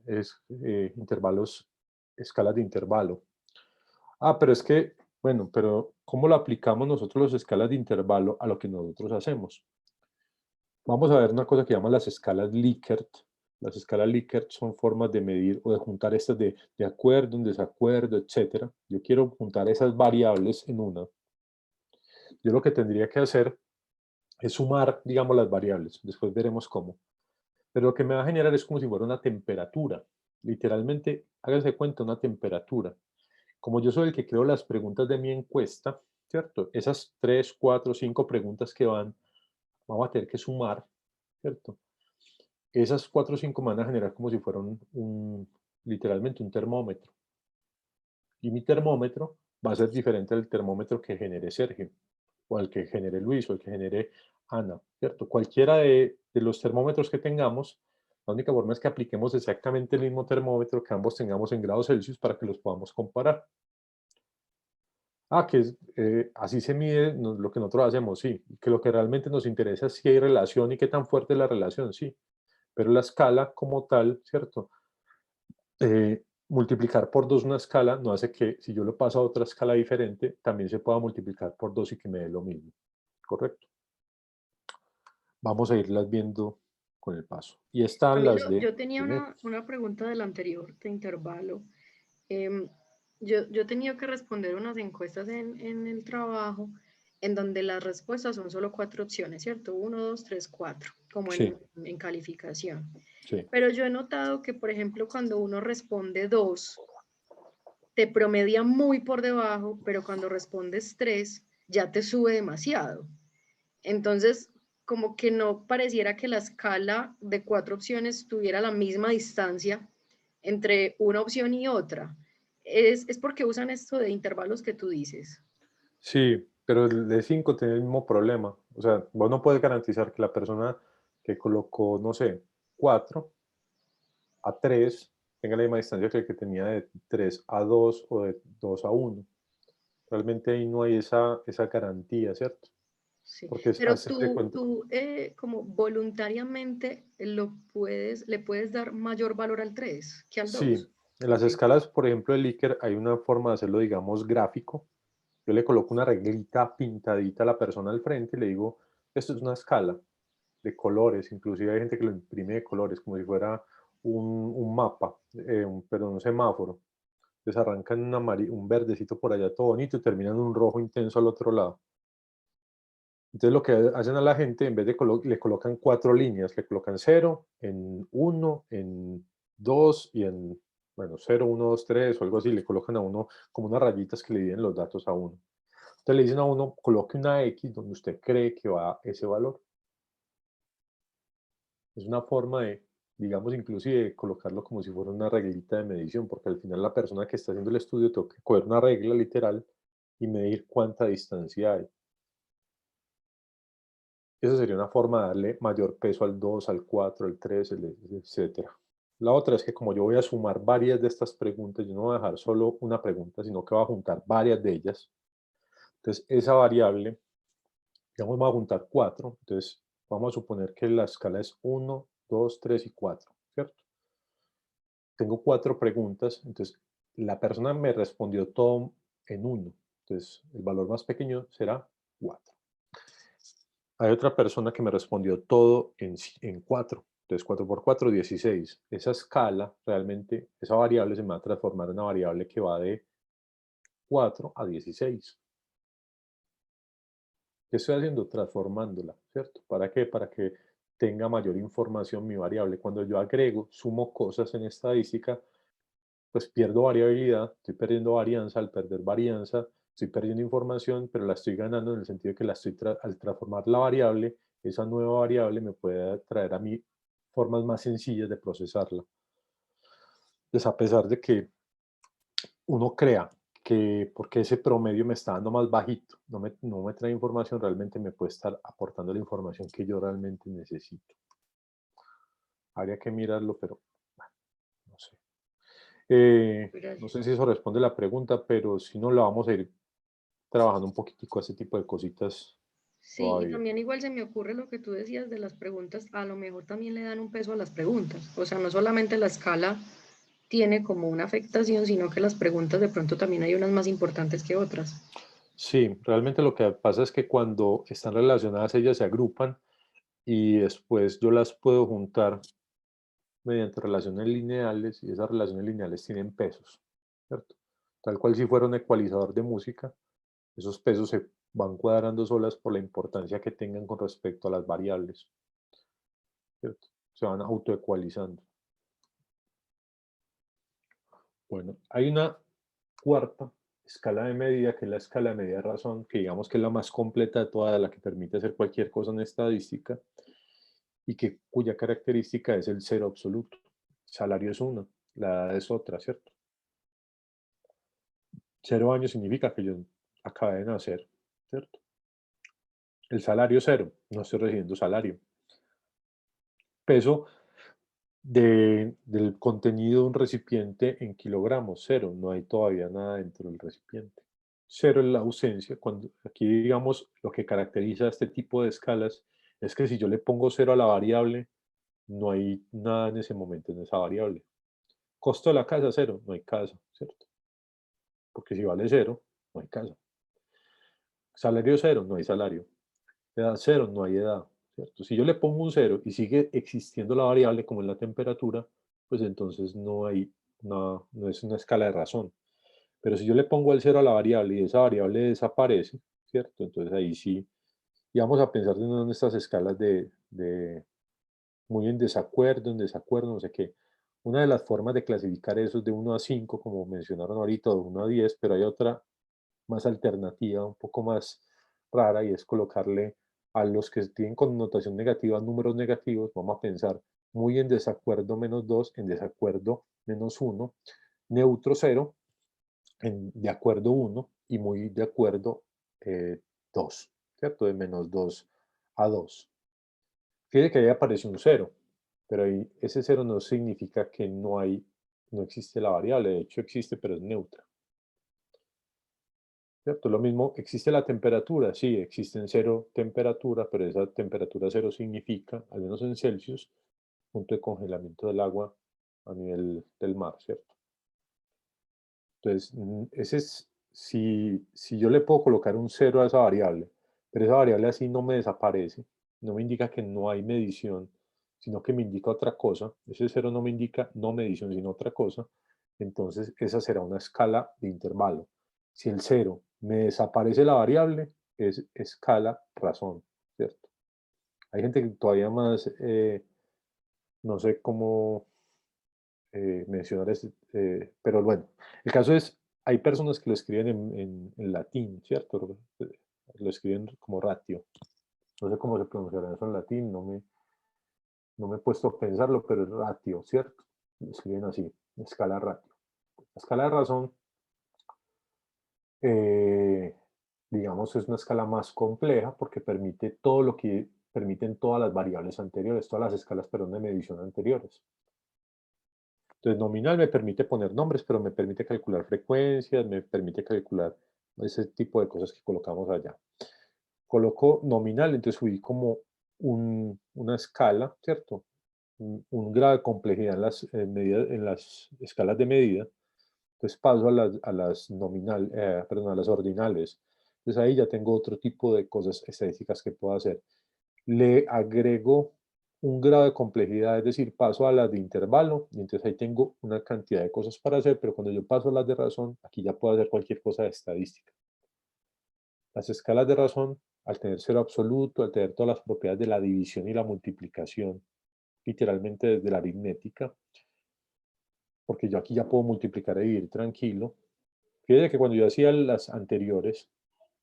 intervalos, escalas de intervalo. Pero es que, bueno, pero ¿cómo lo aplicamos nosotros las escalas de intervalo a lo que nosotros hacemos? Vamos a ver una cosa que llaman las escalas Likert. Las escalas Likert son formas de medir o de juntar estas de acuerdo, en desacuerdo, etc. Yo quiero juntar esas variables en una. Yo lo que tendría que hacer es sumar, digamos, las variables. Después veremos cómo. Pero lo que me va a generar es como si fuera una temperatura. Literalmente, háganse cuenta, una temperatura. Como yo soy el que creo las preguntas de mi encuesta, ¿cierto? Esas 3, 4, 5 preguntas que vamos a tener que sumar, ¿cierto? Esas 4 o 5 me van a generar como si fueran literalmente un termómetro. Y mi termómetro va a ser diferente al termómetro que genere Sergio, o al que genere Luis, o al que genere Ana, ¿cierto? Cualquiera de los termómetros que tengamos, la única forma es que apliquemos exactamente el mismo termómetro, que ambos tengamos en grados Celsius para que los podamos comparar. Así se mide lo que nosotros hacemos, sí. Que lo que realmente nos interesa es si hay relación y qué tan fuerte es la relación, sí. Pero la escala como tal, ¿cierto? Multiplicar por 2 una escala no hace que, si yo lo paso a otra escala diferente, también se pueda multiplicar por 2 y que me dé lo mismo. ¿Correcto? Vamos a irlas viendo con el paso. Y están Camilo, las de... yo tenía una pregunta del anterior, de intervalo. Yo he tenido que responder unas encuestas en el trabajo en donde las respuestas son solo 4 opciones, ¿cierto? 1, 2, 3, 4, como Sí, en calificación. sí. Pero yo he notado que, por ejemplo, cuando uno responde 2, te promedia muy por debajo, pero cuando respondes 3, ya te sube demasiado. Entonces, como que no pareciera que la escala de 4 opciones tuviera la misma distancia entre una opción y otra. Es porque usan esto de intervalos que tú dices. Sí, pero el de 5 tiene el mismo problema. O sea, vos no puedes garantizar que la persona que colocó, no sé, 4 a 3 tenga la misma distancia que el que tenía de 3 a 2 o de 2 a 1. Realmente ahí no hay esa garantía, ¿cierto? Sí. Porque Pero se frecuenta. tú como voluntariamente le puedes dar mayor valor al 3 que al Sí, 2. en las Ok. escalas, por ejemplo, de Likert hay una forma de hacerlo, digamos, gráfico. Yo le coloco una reglita pintadita a la persona al frente y le digo, esto es una escala de colores, inclusive hay gente que lo imprime de colores, como si fuera un mapa, perdón, un semáforo. Entonces arrancan un verdecito por allá todo bonito y terminan en un rojo intenso al otro lado. Entonces lo que hacen a la gente, en vez de le colocan 4 líneas, le colocan 0, en 1, en 2 y en, bueno, 0, 1, 2, 3 o algo así, le colocan a uno como unas rayitas que le dividen los datos a uno. Entonces le dicen a uno, coloque una X donde usted cree que va ese valor. Es una forma de, digamos, inclusive colocarlo como si fuera una reglita de medición, porque al final la persona que está haciendo el estudio tiene que coger una regla literal y medir cuánta distancia hay. Esa sería una forma de darle mayor peso al 2, al 4, al 3, etc. La otra es que como yo voy a sumar varias de estas preguntas, yo no voy a dejar solo una pregunta, sino que voy a juntar varias de ellas. Entonces, esa variable, digamos, voy a juntar 4. Entonces, vamos a suponer que la escala es 1, 2, 3 y 4, ¿cierto? Tengo 4 preguntas, entonces la persona me respondió todo en 1. Entonces, el valor más pequeño será 4. Hay otra persona que me respondió todo en 4. Entonces, 4 por 4, 16. Esa escala, realmente, esa variable se me va a transformar en una variable que va de 4 a 16. ¿Qué estoy haciendo? Transformándola, ¿cierto? ¿Para qué? Para que tenga mayor información mi variable. Cuando yo agrego, sumo cosas en estadística, pues pierdo variabilidad, estoy perdiendo varianza. Al perder varianza, estoy perdiendo información, pero la estoy ganando en el sentido de que al transformar la variable, esa nueva variable me puede traer a mí formas más sencillas de procesarla. Entonces, a pesar de que uno crea que porque ese promedio me está dando más bajito, no me trae información, realmente me puede estar aportando la información que yo realmente necesito. Habría que mirarlo, pero bueno, no sé. No sé si eso responde la pregunta, pero si no, la vamos a ir trabajando un poquitico a ese tipo de cositas Sí, y todavía. también igual se me ocurre lo que tú decías de las preguntas, a lo mejor también le dan un peso a las preguntas. O sea, no solamente la escala tiene como una afectación, sino que las preguntas de pronto también hay unas más importantes que otras. Sí, realmente lo que pasa es que cuando están relacionadas ellas se agrupan y después yo las puedo juntar mediante relaciones lineales y esas relaciones lineales tienen pesos, ¿cierto? Tal cual si fuera un ecualizador de música, esos pesos se van cuadrando solas por la importancia que tengan con respecto a las variables, ¿cierto? Se van autoecualizando. Bueno, hay una cuarta escala de medida, que es la escala de medida de razón, que digamos que es la más completa de toda, la que permite hacer cualquier cosa en estadística, y cuya característica es el cero absoluto. Salario es uno, la edad es otra, ¿cierto? 0 años significa que yo acabé de nacer, ¿cierto? El salario es 0, no estoy recibiendo salario. Peso del contenido de un recipiente en kilogramos, 0, no hay todavía nada dentro del recipiente. 0 es la ausencia. Aquí, digamos, lo que caracteriza este tipo de escalas es que si yo le pongo 0 a la variable, no hay nada en ese momento en esa variable. Costo de la casa, 0, no hay casa, ¿cierto? Porque si vale 0, no hay casa. Salario 0, no hay salario. Edad 0, no hay edad, ¿cierto? Si yo le pongo un 0 y sigue existiendo la variable como es la temperatura, pues entonces no es una escala de razón. Pero si yo le pongo el 0 a la variable y esa variable desaparece, ¿cierto? Entonces ahí sí, y vamos a pensar en estas escalas de muy en desacuerdo, no sé qué. Una de las formas de clasificar eso es de 1 a 5, como mencionaron ahorita, de 1 a 10, pero hay otra más alternativa, un poco más rara, y es colocarle a los que tienen connotación negativa números negativos. Vamos a pensar muy en desacuerdo -2, en desacuerdo -1, neutro 0, en de acuerdo 1 y muy de acuerdo 2, ¿cierto? De -2 a 2. Fíjate que ahí aparece un 0, pero ahí ese 0 no significa que no existe la variable, de hecho existe, pero es neutra. ¿Cierto? Lo mismo, existe la temperatura, sí, existe en 0 temperatura, pero esa temperatura 0 significa, al menos en Celsius, punto de congelamiento del agua a nivel del mar, ¿cierto? Entonces, si yo le puedo colocar un 0 a esa variable, pero esa variable así no me desaparece, no me indica que no hay medición, sino que me indica otra cosa, ese 0 no me indica no medición, sino otra cosa, entonces esa será una escala de intervalo. Si el 0 me desaparece la variable, es escala razón, ¿cierto? Hay gente que todavía más, no sé cómo mencionar pero bueno, el caso es, hay personas que lo escriben en latín, ¿cierto? Lo escriben como ratio. No sé cómo se pronunciará eso en latín, no me he puesto a pensarlo, pero es ratio, ¿cierto? Lo escriben así, escala ratio. La escala de razón, digamos, es una escala más compleja porque permite todo lo que permiten todas las variables anteriores, todas las escalas, perdón, de medición anteriores. Entonces, nominal me permite poner nombres, pero me permite calcular frecuencias, me permite calcular ese tipo de cosas que colocamos allá. Coloco nominal, entonces subí como una escala, ¿cierto? Un grado de complejidad en las escalas de medida. Entonces paso a las a las ordinales. Entonces ahí ya tengo otro tipo de cosas estadísticas que puedo hacer. Le agrego un grado de complejidad, es decir, paso a las de intervalo, y entonces ahí tengo una cantidad de cosas para hacer, pero cuando yo paso a las de razón, aquí ya puedo hacer cualquier cosa de estadística. Las escalas de razón, al tener 0 absoluto, al tener todas las propiedades de la división y la multiplicación, literalmente desde la aritmética, porque yo aquí ya puedo multiplicar y dividir tranquilo. Fíjate que cuando yo hacía las anteriores,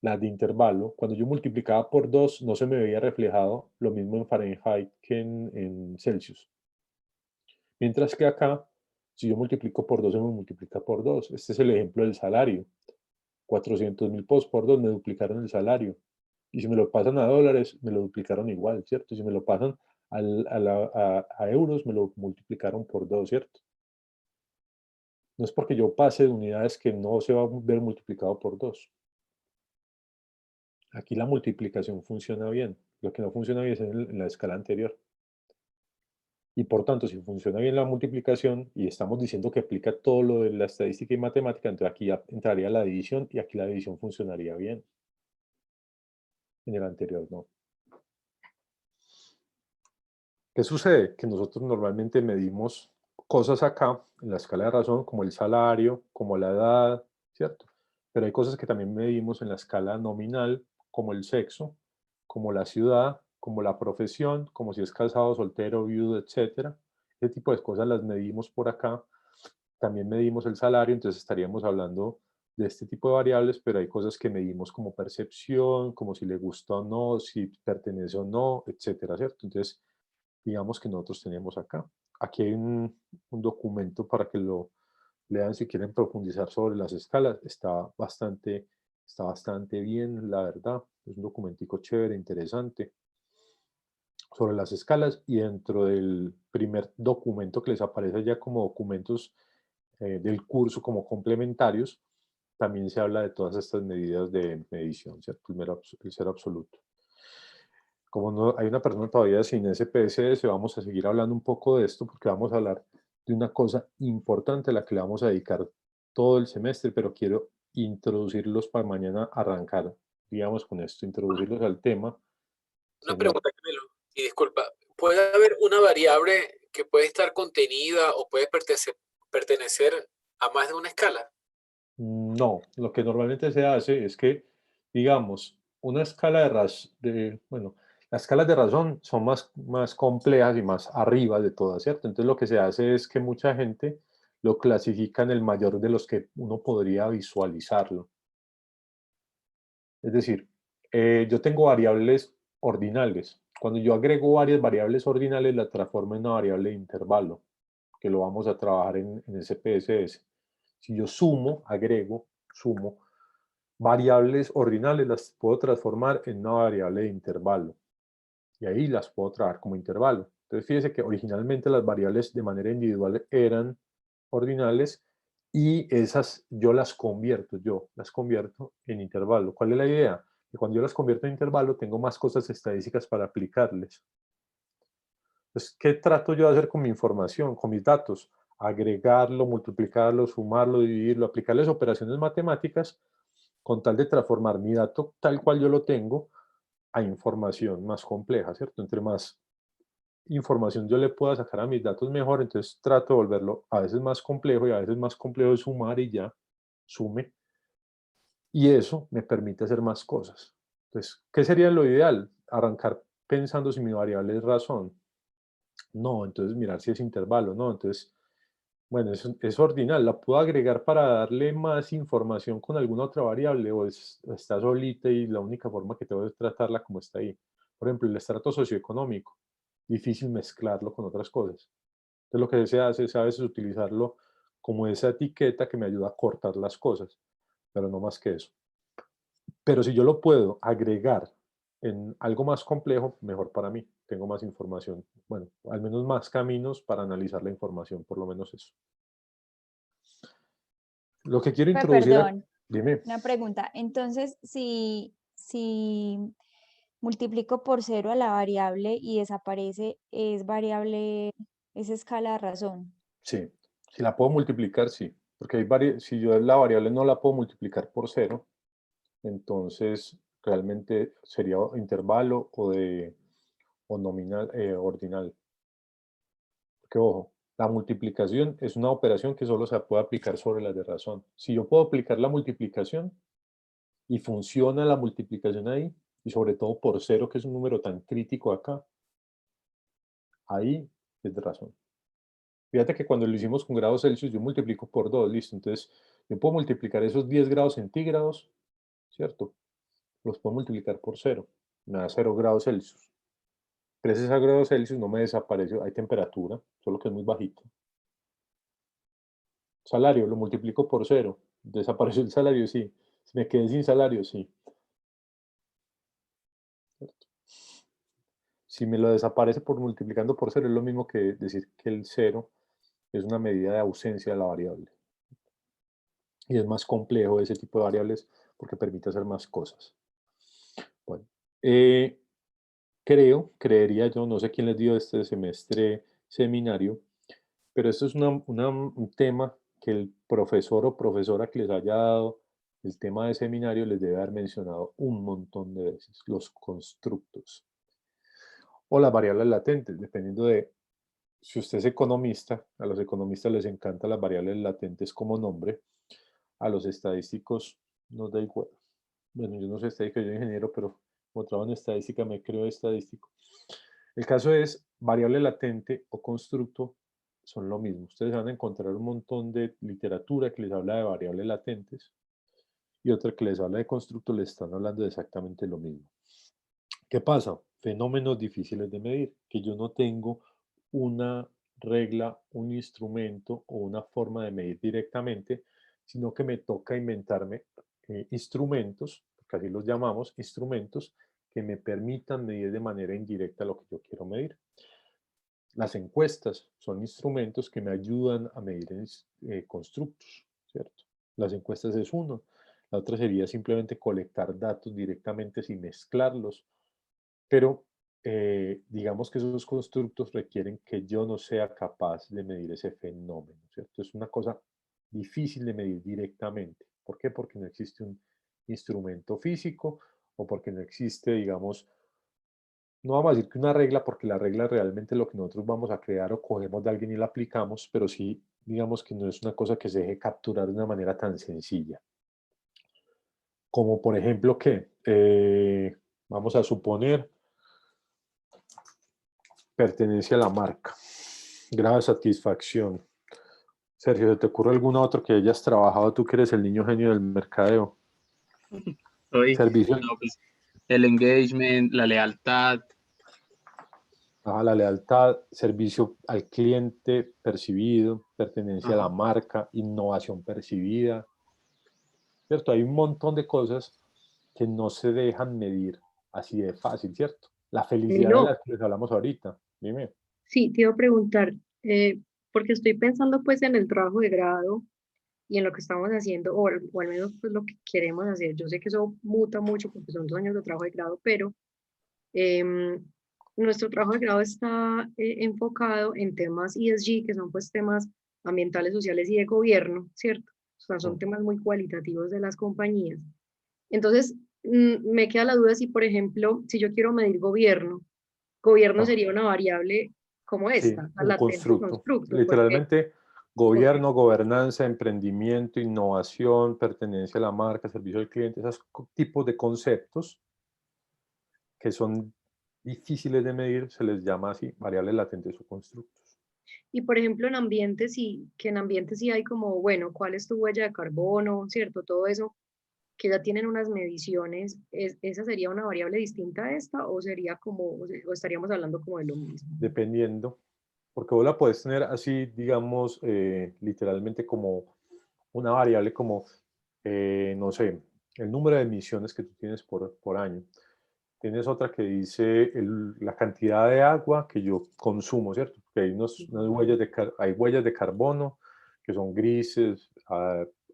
las de intervalo, cuando yo multiplicaba por 2, no se me veía reflejado lo mismo en Fahrenheit que en Celsius. Mientras que acá, si yo multiplico por 2, se me multiplica por 2. Este es el ejemplo del salario. 400.000 pesos por 2 me duplicaron el salario. Y si me lo pasan a dólares, me lo duplicaron igual, ¿cierto? Si me lo pasan a euros, me lo multiplicaron por 2, ¿cierto? No es porque yo pase de unidades que no se va a ver multiplicado por 2. Aquí la multiplicación funciona bien. Lo que no funciona bien es en la escala anterior. Y por tanto, si funciona bien la multiplicación y estamos diciendo que aplica todo lo de la estadística y matemática, entonces aquí ya entraría la división y aquí la división funcionaría bien. En el anterior no. ¿Qué sucede? Que nosotros normalmente medimos cosas acá en la escala de razón, como el salario, como la edad, ¿cierto? Pero hay cosas que también medimos en la escala nominal, como el sexo, como la ciudad, como la profesión, como si es casado, soltero, viudo, etcétera. Ese tipo de cosas las medimos por acá. También medimos el salario, entonces estaríamos hablando de este tipo de variables, pero hay cosas que medimos como percepción, como si le gusta o no, si pertenece o no, etcétera, ¿cierto? Entonces, digamos que nosotros tenemos acá. Aquí hay un documento para que lo lean si quieren profundizar sobre las escalas. Está bastante bien, la verdad. Es un documentico chévere, interesante sobre las escalas, y dentro del primer documento que les aparece ya como documentos del curso como complementarios, también se habla de todas estas medidas de medición, ¿cierto? El cero absoluto. Como no hay una persona todavía sin SPSS, vamos a seguir hablando un poco de esto porque vamos a hablar de una cosa importante a la que le vamos a dedicar todo el semestre, pero quiero introducirlos para mañana arrancar, digamos, con esto, introducirlos al tema. Una pregunta, Camilo, y disculpa, ¿puede haber una variable que puede estar contenida o puede pertenecer a más de una escala? No, lo que normalmente se hace es que, digamos, una escala bueno, las escalas de razón son más complejas y más arriba de todas, ¿cierto? Entonces lo que se hace es que mucha gente lo clasifica en el mayor de los que uno podría visualizarlo. Es decir, yo tengo variables ordinales. Cuando yo agrego varias variables ordinales, la transformo en una variable de intervalo, que lo vamos a trabajar en SPSS. Si yo sumo variables ordinales, las puedo transformar en una variable de intervalo. Y ahí las puedo trabajar como intervalo. Entonces, fíjese que originalmente las variables de manera individual eran ordinales y esas yo las convierto en intervalo. ¿Cuál es la idea? Que cuando yo las convierto en intervalo, tengo más cosas estadísticas para aplicarles. Entonces, ¿qué trato yo de hacer con mi información, con mis datos? Agregarlo, multiplicarlo, sumarlo, dividirlo, aplicarles operaciones matemáticas con tal de transformar mi dato tal cual yo lo tengo a información más compleja, ¿cierto? Entre más información yo le pueda sacar a mis datos mejor, entonces trato de volverlo a veces más complejo y a veces más complejo de sumar y ya, sume. Y eso me permite hacer más cosas. Entonces, ¿qué sería lo ideal? Arrancar pensando si mi variable es razón. No, entonces mirar si es intervalo, no, entonces, bueno, es ordinal, la puedo agregar para darle más información con alguna otra variable o está solita y la única forma que tengo es tratarla como está ahí. Por ejemplo, el estrato socioeconómico, difícil mezclarlo con otras cosas. Entonces lo que se hace es a veces utilizarlo como esa etiqueta que me ayuda a cortar las cosas, pero no más que eso. Pero si yo lo puedo agregar en algo más complejo, mejor para mí. Tengo más información. Bueno, al menos más caminos para analizar la información, por lo menos eso. Lo que quiero introducir... Perdón, Dime. una pregunta. Entonces, si multiplico por 0 a la variable y desaparece, es variable, es escala de razón. Sí, si la puedo multiplicar, sí. Porque si yo la variable no la puedo multiplicar por 0, entonces realmente sería intervalo o nominal, ordinal. Porque ojo, la multiplicación es una operación que solo se puede aplicar sobre las de razón. Si yo puedo aplicar la multiplicación y funciona la multiplicación ahí, y sobre todo por 0, que es un número tan crítico acá, ahí es de razón. Fíjate que cuando lo hicimos con grados Celsius, yo multiplico por 2, listo. Entonces, yo puedo multiplicar esos 10 grados centígrados, ¿cierto? Los puedo multiplicar por 0, me da 0 grados Celsius. 13 grados Celsius no me desapareció, hay temperatura, solo que es muy bajito. Salario, lo multiplico por 0, desapareció el salario, sí. Si me quedé sin salario, sí. ¿Cierto? Si me lo desaparece por multiplicando por 0, es lo mismo que decir que el 0 es una medida de ausencia de la variable. Y es más complejo ese tipo de variables porque permite hacer más cosas. Bueno, creería yo, no sé quién les dio este semestre seminario, pero esto es un tema que el profesor o profesora que les haya dado el tema de seminario les debe haber mencionado un montón de veces, los constructos o las variables latentes, dependiendo de si usted es economista. A los economistas les encantan las variables latentes como nombre, a los estadísticos nos da igual. Bueno, yo no soy estadístico, yo soy ingeniero, pero como trabajo en estadística me creo estadístico. El caso es, variable latente o constructo son lo mismo. Ustedes van a encontrar un montón de literatura que les habla de variables latentes y otra que les habla de constructo, les están hablando de exactamente lo mismo. ¿Qué pasa? Fenómenos difíciles de medir, que yo no tengo una regla, un instrumento o una forma de medir directamente, sino que me toca inventarme instrumentos, porque así los llamamos, instrumentos que me permitan medir de manera indirecta lo que yo quiero medir. Las encuestas son instrumentos que me ayudan a medir constructos, ¿cierto? Las encuestas es uno. La otra sería simplemente colectar datos directamente sin mezclarlos, pero digamos que esos constructos requieren que yo no sea capaz de medir ese fenómeno, ¿cierto? Es una cosa difícil de medir directamente. ¿Por qué? Porque no existe un instrumento físico o porque no existe, digamos, no vamos a decir que una regla, porque la regla realmente es lo que nosotros vamos a crear o cogemos de alguien y la aplicamos, pero sí digamos que no es una cosa que se deje capturar de una manera tan sencilla. Como por ejemplo que, vamos a suponer, pertenencia a la marca, grado de satisfacción. Sergio, ¿te ocurre algún otro que hayas trabajado tú que eres el niño genio del mercadeo? Servicio. No, pues, el engagement, la lealtad. La lealtad, servicio al cliente percibido, pertenencia a la marca, innovación percibida. ¿Cierto? Hay un montón de cosas que no se dejan medir así de fácil, ¿cierto? La felicidad de las que les hablamos ahorita. Dime. Sí, te iba a preguntar, porque estoy pensando pues en el trabajo de grado y en lo que estamos haciendo, o al menos pues lo que queremos hacer. Yo sé que eso muta mucho porque son 2 años de trabajo de grado, pero nuestro trabajo de grado está enfocado en temas ESG, que son pues temas ambientales, sociales y de gobierno, ¿cierto? O sea, son temas muy cualitativos de las compañías. Entonces, me queda la duda si, por ejemplo, si yo quiero medir gobierno sería una variable como esta, Sí, un constructo. constructo. Literalmente, gobierno, gobernanza, emprendimiento, innovación, pertenencia a la marca, servicio al cliente, esos tipos de conceptos que son difíciles de medir, se les llama así, variables latentes o constructos. Y por ejemplo, en ambientes sí hay como, bueno, ¿cuál es tu huella de carbono? ¿Cierto? Todo eso, que ya tienen unas mediciones, ¿esa sería una variable distinta a esta o sería como, o estaríamos hablando como de lo mismo? Dependiendo, porque vos la puedes tener así, digamos, literalmente como una variable como, no sé, el número de emisiones que tú tienes por año. Tienes otra que dice la cantidad de agua que yo consumo, ¿cierto? Porque hay unas huellas de carbono que son grises,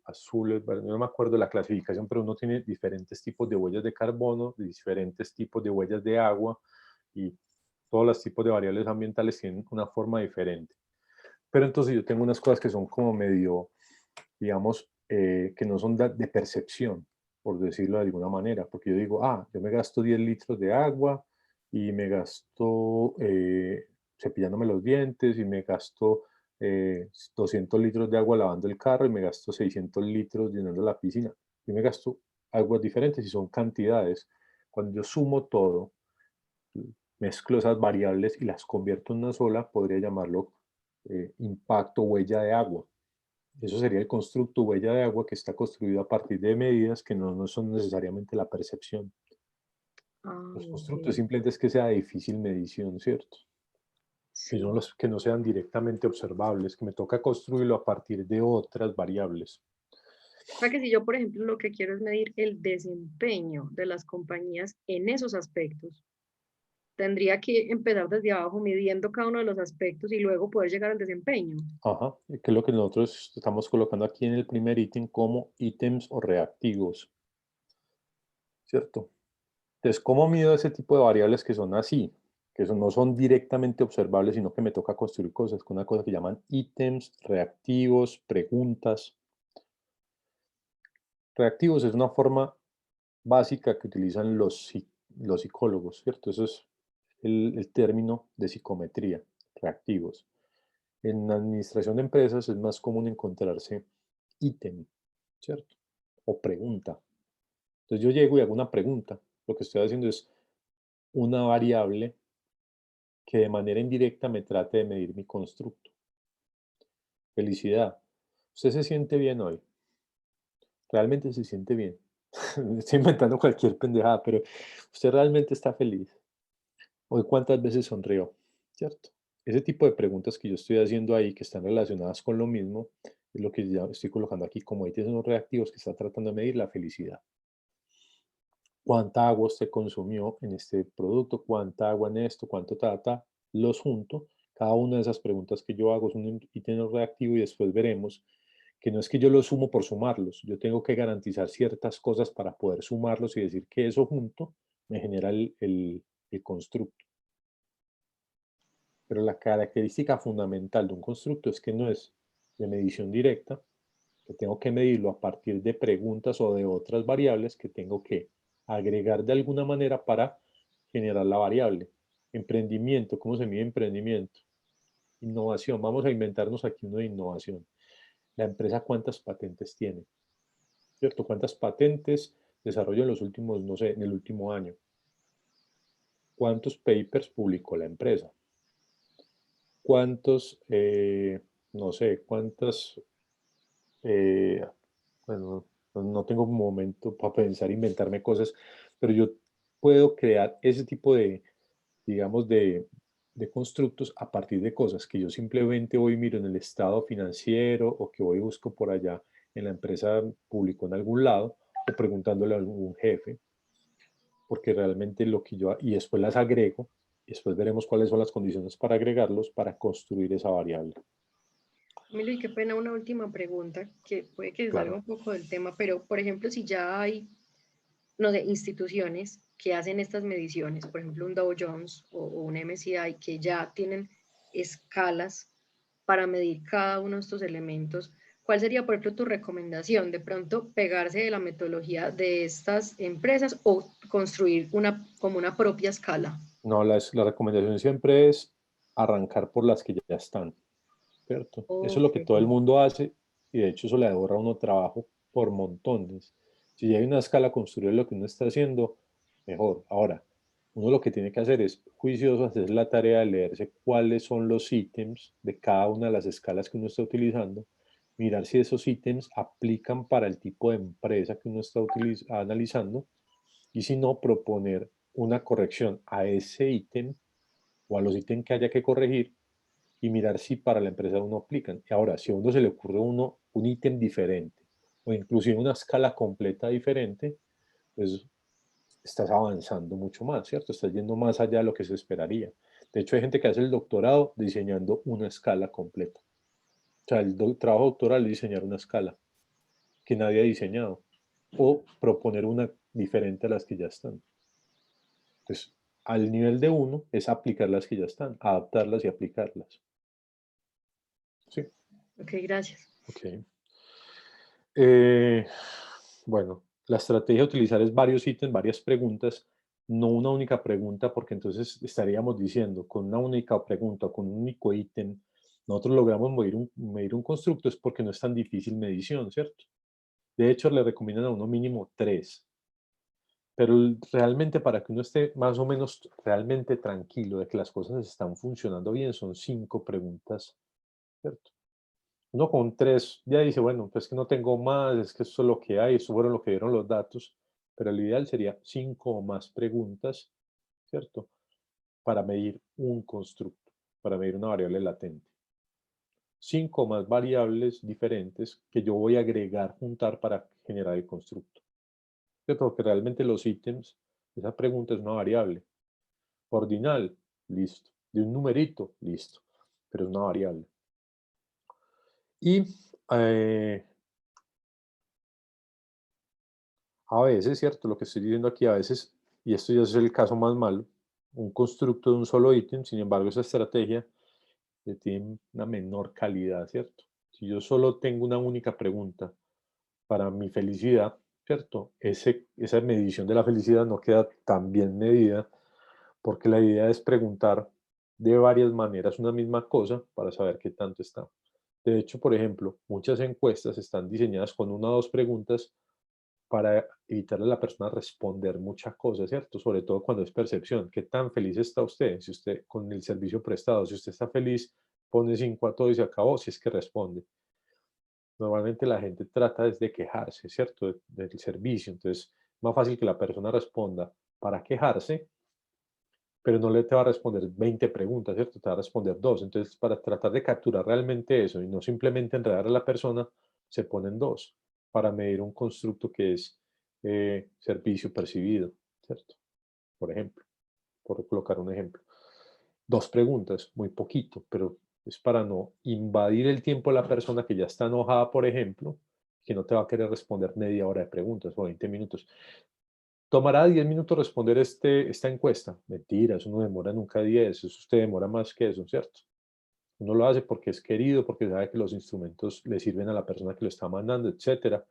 azules, bueno, no me acuerdo de la clasificación, pero uno tiene diferentes tipos de huellas de carbono, diferentes tipos de huellas de agua y todos los tipos de variables ambientales tienen una forma diferente. Pero entonces yo tengo unas cosas que son como medio, digamos, que no son de percepción, por decirlo de alguna manera, porque yo digo, yo me gasto 10 litros de agua y me gasto cepillándome los dientes y me gasto 200 litros de agua lavando el carro y me gasto 600 litros llenando la piscina. Yo me gasto aguas diferentes y son cantidades. Cuando yo sumo todo, mezclo esas variables y las convierto en una sola, podría llamarlo impacto huella de agua. Eso sería el constructo huella de agua que está construido a partir de medidas que no son necesariamente la percepción. Los constructos simplemente es que sea de difícil medición, ¿cierto? Sí. Que no sean directamente observables, que me toca construirlo a partir de otras variables. O sea que si yo, por ejemplo, lo que quiero es medir el desempeño de las compañías en esos aspectos, tendría que empezar desde abajo midiendo cada uno de los aspectos y luego poder llegar al desempeño. Ajá, que es lo que nosotros estamos colocando aquí en el primer ítem como ítems o reactivos, ¿cierto? Entonces, ¿cómo mido ese tipo de variables que son así? Que no son directamente observables, sino que me toca construir cosas con una cosa que llaman ítems, reactivos, preguntas. Reactivos es una forma básica que utilizan los psicólogos, ¿cierto? Eso es el término de psicometría, reactivos. En administración de empresas es más común encontrarse ítem, ¿cierto? O pregunta. Entonces yo llego y hago una pregunta. Lo que estoy haciendo es una variable que de manera indirecta me trate de medir mi constructo. Felicidad. ¿Usted se siente bien hoy? ¿Realmente se siente bien? Estoy inventando cualquier pendejada, pero ¿usted realmente está feliz? ¿Hoy cuántas veces sonrió? ¿Cierto? Ese tipo de preguntas que yo estoy haciendo ahí, que están relacionadas con lo mismo, es lo que ya estoy colocando aquí como ítems reactivos que está tratando de medir la felicidad. ¿Cuánta agua usted consumió en este producto? ¿Cuánta agua en esto? ¿Cuánto los junto? Cada una de esas preguntas que yo hago es un ítem reactivo y después veremos que no es que yo los sumo por sumarlos. Yo tengo que garantizar ciertas cosas para poder sumarlos y decir que eso junto me genera el constructo. Pero la característica fundamental de un constructo es que no es de medición directa, que tengo que medirlo a partir de preguntas o de otras variables que tengo que agregar de alguna manera para generar la variable. Emprendimiento, ¿cómo se mide emprendimiento? Innovación, vamos a inventarnos aquí uno de innovación. La empresa, ¿cuántas patentes tiene? ¿Cierto? ¿Cuántas patentes desarrolló en los últimos, no sé, en el último año? ¿Cuántos papers publicó la empresa? ¿Cuántos, no sé, cuántas, bueno, no tengo un momento para pensar, inventarme cosas, pero yo puedo crear ese tipo de, digamos, de constructos a partir de cosas que yo simplemente voy y miro en el estado financiero o que voy y busco por allá en la empresa público en algún lado o preguntándole a algún jefe, porque realmente lo que yo, y después las agrego, y después veremos cuáles son las condiciones para agregarlos para construir esa variable. Camilo, y qué pena una última pregunta, que puede que salga Claro. un poco del tema, pero por ejemplo, si ya hay, no sé, instituciones que hacen estas mediciones, por ejemplo, un Dow Jones o un MSCI, que ya tienen escalas para medir cada uno de estos elementos, ¿cuál sería, por ejemplo, tu recomendación? ¿De pronto pegarse de la metodología de estas empresas o construir como una propia escala? No, la recomendación siempre es arrancar por las que ya están, ¿cierto? Eso es lo Ok. que todo el mundo hace y de hecho eso le ahorra a uno trabajo por montones. Si ya hay una escala, construir lo que uno está haciendo, mejor. Ahora, uno lo que tiene que hacer es juicioso, hacer la tarea de leerse cuáles son los ítems de cada una de las escalas que uno está utilizando, mirar si esos ítems aplican para el tipo de empresa que uno está analizando y si no, proponer una corrección a ese ítem o a los ítems que haya que corregir y mirar si para la empresa uno aplican. Y ahora, si a uno se le ocurre un ítem diferente o inclusive una escala completa diferente, pues estás avanzando mucho más, ¿cierto? Estás yendo más allá de lo que se esperaría. De hecho, hay gente que hace el doctorado diseñando una escala completa. O sea, el trabajo doctoral es diseñar una escala que nadie ha diseñado o proponer una diferente a las que ya están. Entonces, al nivel de uno es aplicar las que ya están, adaptarlas y aplicarlas. Sí. Ok, gracias. Ok. Bueno, la estrategia de utilizar es varios ítems, varias preguntas, no una única pregunta, porque entonces estaríamos diciendo con una única pregunta, con un único ítem, nosotros logramos medir un constructo, es porque no es tan difícil medición, ¿cierto? De hecho, le recomiendan a uno mínimo 3. Pero realmente para que uno esté más o menos realmente tranquilo de que las cosas están funcionando bien, son 5 preguntas, ¿cierto? Uno con 3 ya dice, bueno, pues que no tengo más, es que esto es lo que hay, esto fueron lo que dieron los datos, pero el ideal sería 5 o más preguntas, ¿cierto? Para medir un constructo, para medir una variable latente. 5 o más variables diferentes que yo voy a agregar, juntar para generar el constructo. ¿Cierto? Porque realmente los ítems, esa pregunta es una variable. Ordinal, listo. De un numerito, listo. Pero es una variable. Y a veces, ¿cierto? Lo que estoy diciendo aquí, a veces, y esto ya es el caso más malo, un constructo de un solo ítem, sin embargo, esa estrategia tiene una menor calidad, ¿cierto? Si yo solo tengo una única pregunta para mi felicidad, ¿cierto? Esa medición de la felicidad no queda tan bien medida porque la idea es preguntar de varias maneras una misma cosa para saber qué tanto está. De hecho, por ejemplo, muchas encuestas están diseñadas con una o dos preguntas para evitarle a la persona responder muchas cosas, ¿cierto? Sobre todo cuando es percepción. ¿Qué tan feliz está usted? Si usted con el servicio prestado, si usted está feliz, pone 5 a todo y se acabó, si es que responde. Normalmente la gente trata de quejarse, ¿cierto? Del servicio. Entonces, es más fácil que la persona responda para quejarse, pero no le te va a responder 20 preguntas, ¿cierto? Te va a responder 2. Entonces, para tratar de capturar realmente eso y no simplemente enredar a la persona, se ponen 2 para medir un constructo que es servicio percibido, ¿cierto? Por ejemplo, por colocar un ejemplo. 2 preguntas, muy poquito, pero es para no invadir el tiempo de la persona que ya está enojada, por ejemplo, que no te va a querer responder media hora de preguntas o 20 minutos. ¿Tomará 10 minutos responder esta encuesta? Mentira, eso no demora nunca 10, eso usted demora más que eso, ¿cierto? Uno lo hace porque es querido, porque sabe que los instrumentos le sirven a la persona que lo está mandando, etcétera,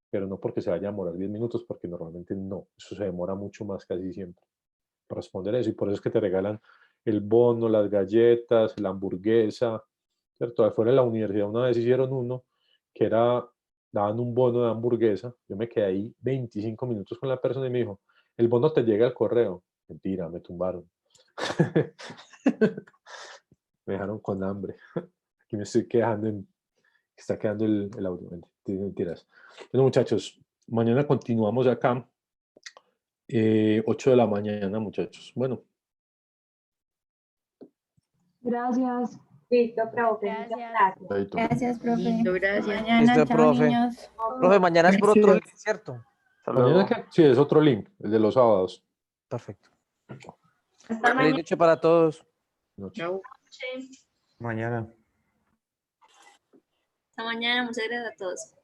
pero no porque se vaya a demorar 10 minutos, porque normalmente no, eso se demora mucho más casi siempre para responder eso, y por eso es que te regalan el bono, las galletas, la hamburguesa, ¿cierto? Afuera de la universidad una vez hicieron uno que era, daban un bono de hamburguesa, yo me quedé ahí 25 minutos con la persona y me dijo, el bono te llega al correo. Mentira, me tumbaron. Me dejaron con hambre. Aquí me estoy quedando está quedando el audio. Mentiras. Bueno, muchachos, mañana continuamos acá. 8 de la mañana, muchachos. Bueno. Gracias. Listo, profe. Gracias. Chaito. Gracias, profe. Listo, gracias. Mañana, Listo, chao, profe. niños. Profe, mañana es por otro link, ¿cierto? Hasta Mañana luego. que sí, es otro link, el de los sábados. Perfecto. Hasta Feliz noche para todos. Noche. Chao. Mañana. Hasta mañana, muchas gracias a todos.